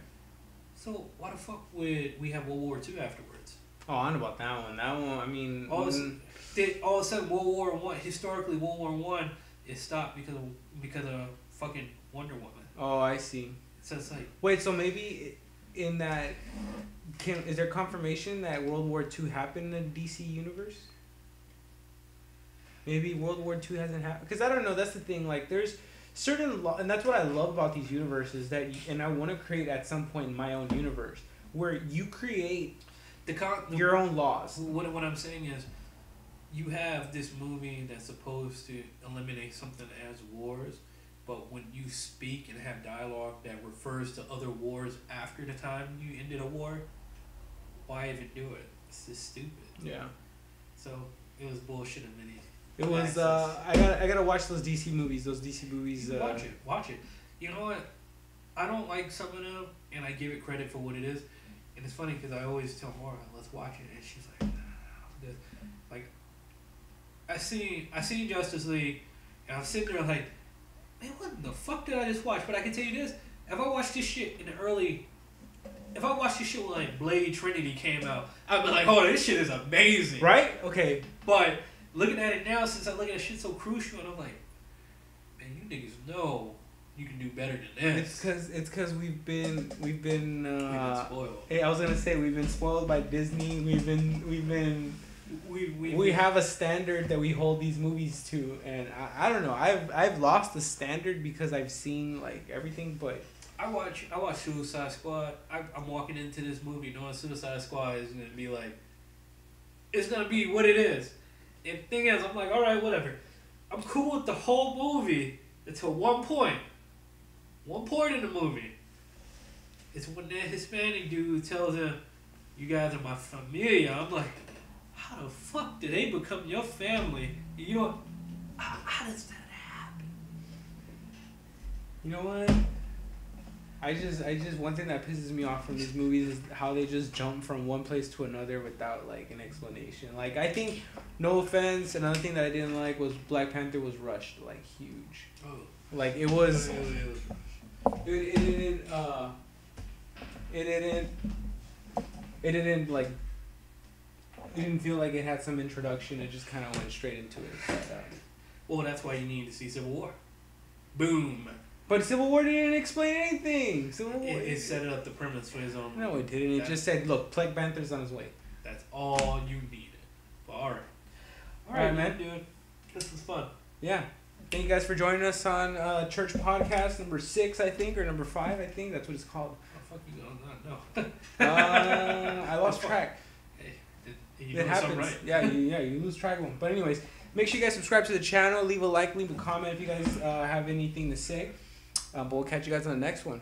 So why the fuck would we have World War II afterwards? Oh, I know about that one. That one, I mean, all of a sudden World War One, historically World War One, is stopped because of fucking Wonder Woman. Oh, I see. So it's like, wait, so maybe in that, is there confirmation that World War II happened in the DC universe? Maybe World War II hasn't happened, because I don't know. That's the thing. Like, there's certain and that's what I love about these universes and I want to create at some point my own universe where you create your own laws. What I'm saying is, you have this movie that's supposed to eliminate something as wars, but when you speak and have dialogue that refers to other wars after the time you ended a war, why even do it? It's just stupid. Yeah. So it was bullshit in many. It was. I gotta watch those DC movies. Watch it. You know what? I don't like some of them, and I give it credit for what it is. And it's funny because I always tell Maura, let's watch it, and she's like, nah. Like, I seen Justice League, and I'm sitting there like, man, what the fuck did I just watch? But I can tell you this: if I watched this shit if I watched this shit when like Blade Trinity came out, I'd be like, oh, this shit is amazing, right? Okay, but looking at it now, since I look at shit so crucial, and I'm like, man, you niggas know you can do better than this. It's cause we've been spoiled. Hey, I was gonna say we've been spoiled by Disney. We've been we have a standard that we hold these movies to, and I don't know. I've lost the standard because I've seen like everything, but I watch Suicide Squad. I'm walking into this movie knowing Suicide Squad is gonna be like, it's gonna be what it is. And the thing is, I'm like, all right, whatever. I'm cool with the whole movie until one point. One point in the movie. It's when that Hispanic dude tells him, "You guys are my familia." I'm like, how the fuck did they become your family? You know, how does that happen? You know what? I just one thing that pisses me off from these movies is how they just jump from one place to another without like an explanation. Like I think, no offense, another thing that I didn't like was Black Panther was rushed like huge. Oh. Like it was. It didn't feel like it had some introduction. It just kind of went straight into it. But, well, that's why you need to see Civil War. Boom. But Civil War didn't explain anything. Civil War. It set up the premise for his own. No, it didn't. It just said, "Look, Black Panther's on his way." That's all you needed. But all right, man, dude. This was fun. Yeah. Thank you guys for joining us on Church Podcast number 6, I think, or number 5, I think. That's what it's called. Oh, fuck you, no. I lost track. Hey, it happens. Right. Yeah, you lose track of them. But anyways, make sure you guys subscribe to the channel. Leave a like, leave a comment if you guys have anything to say. But we'll catch you guys on the next one.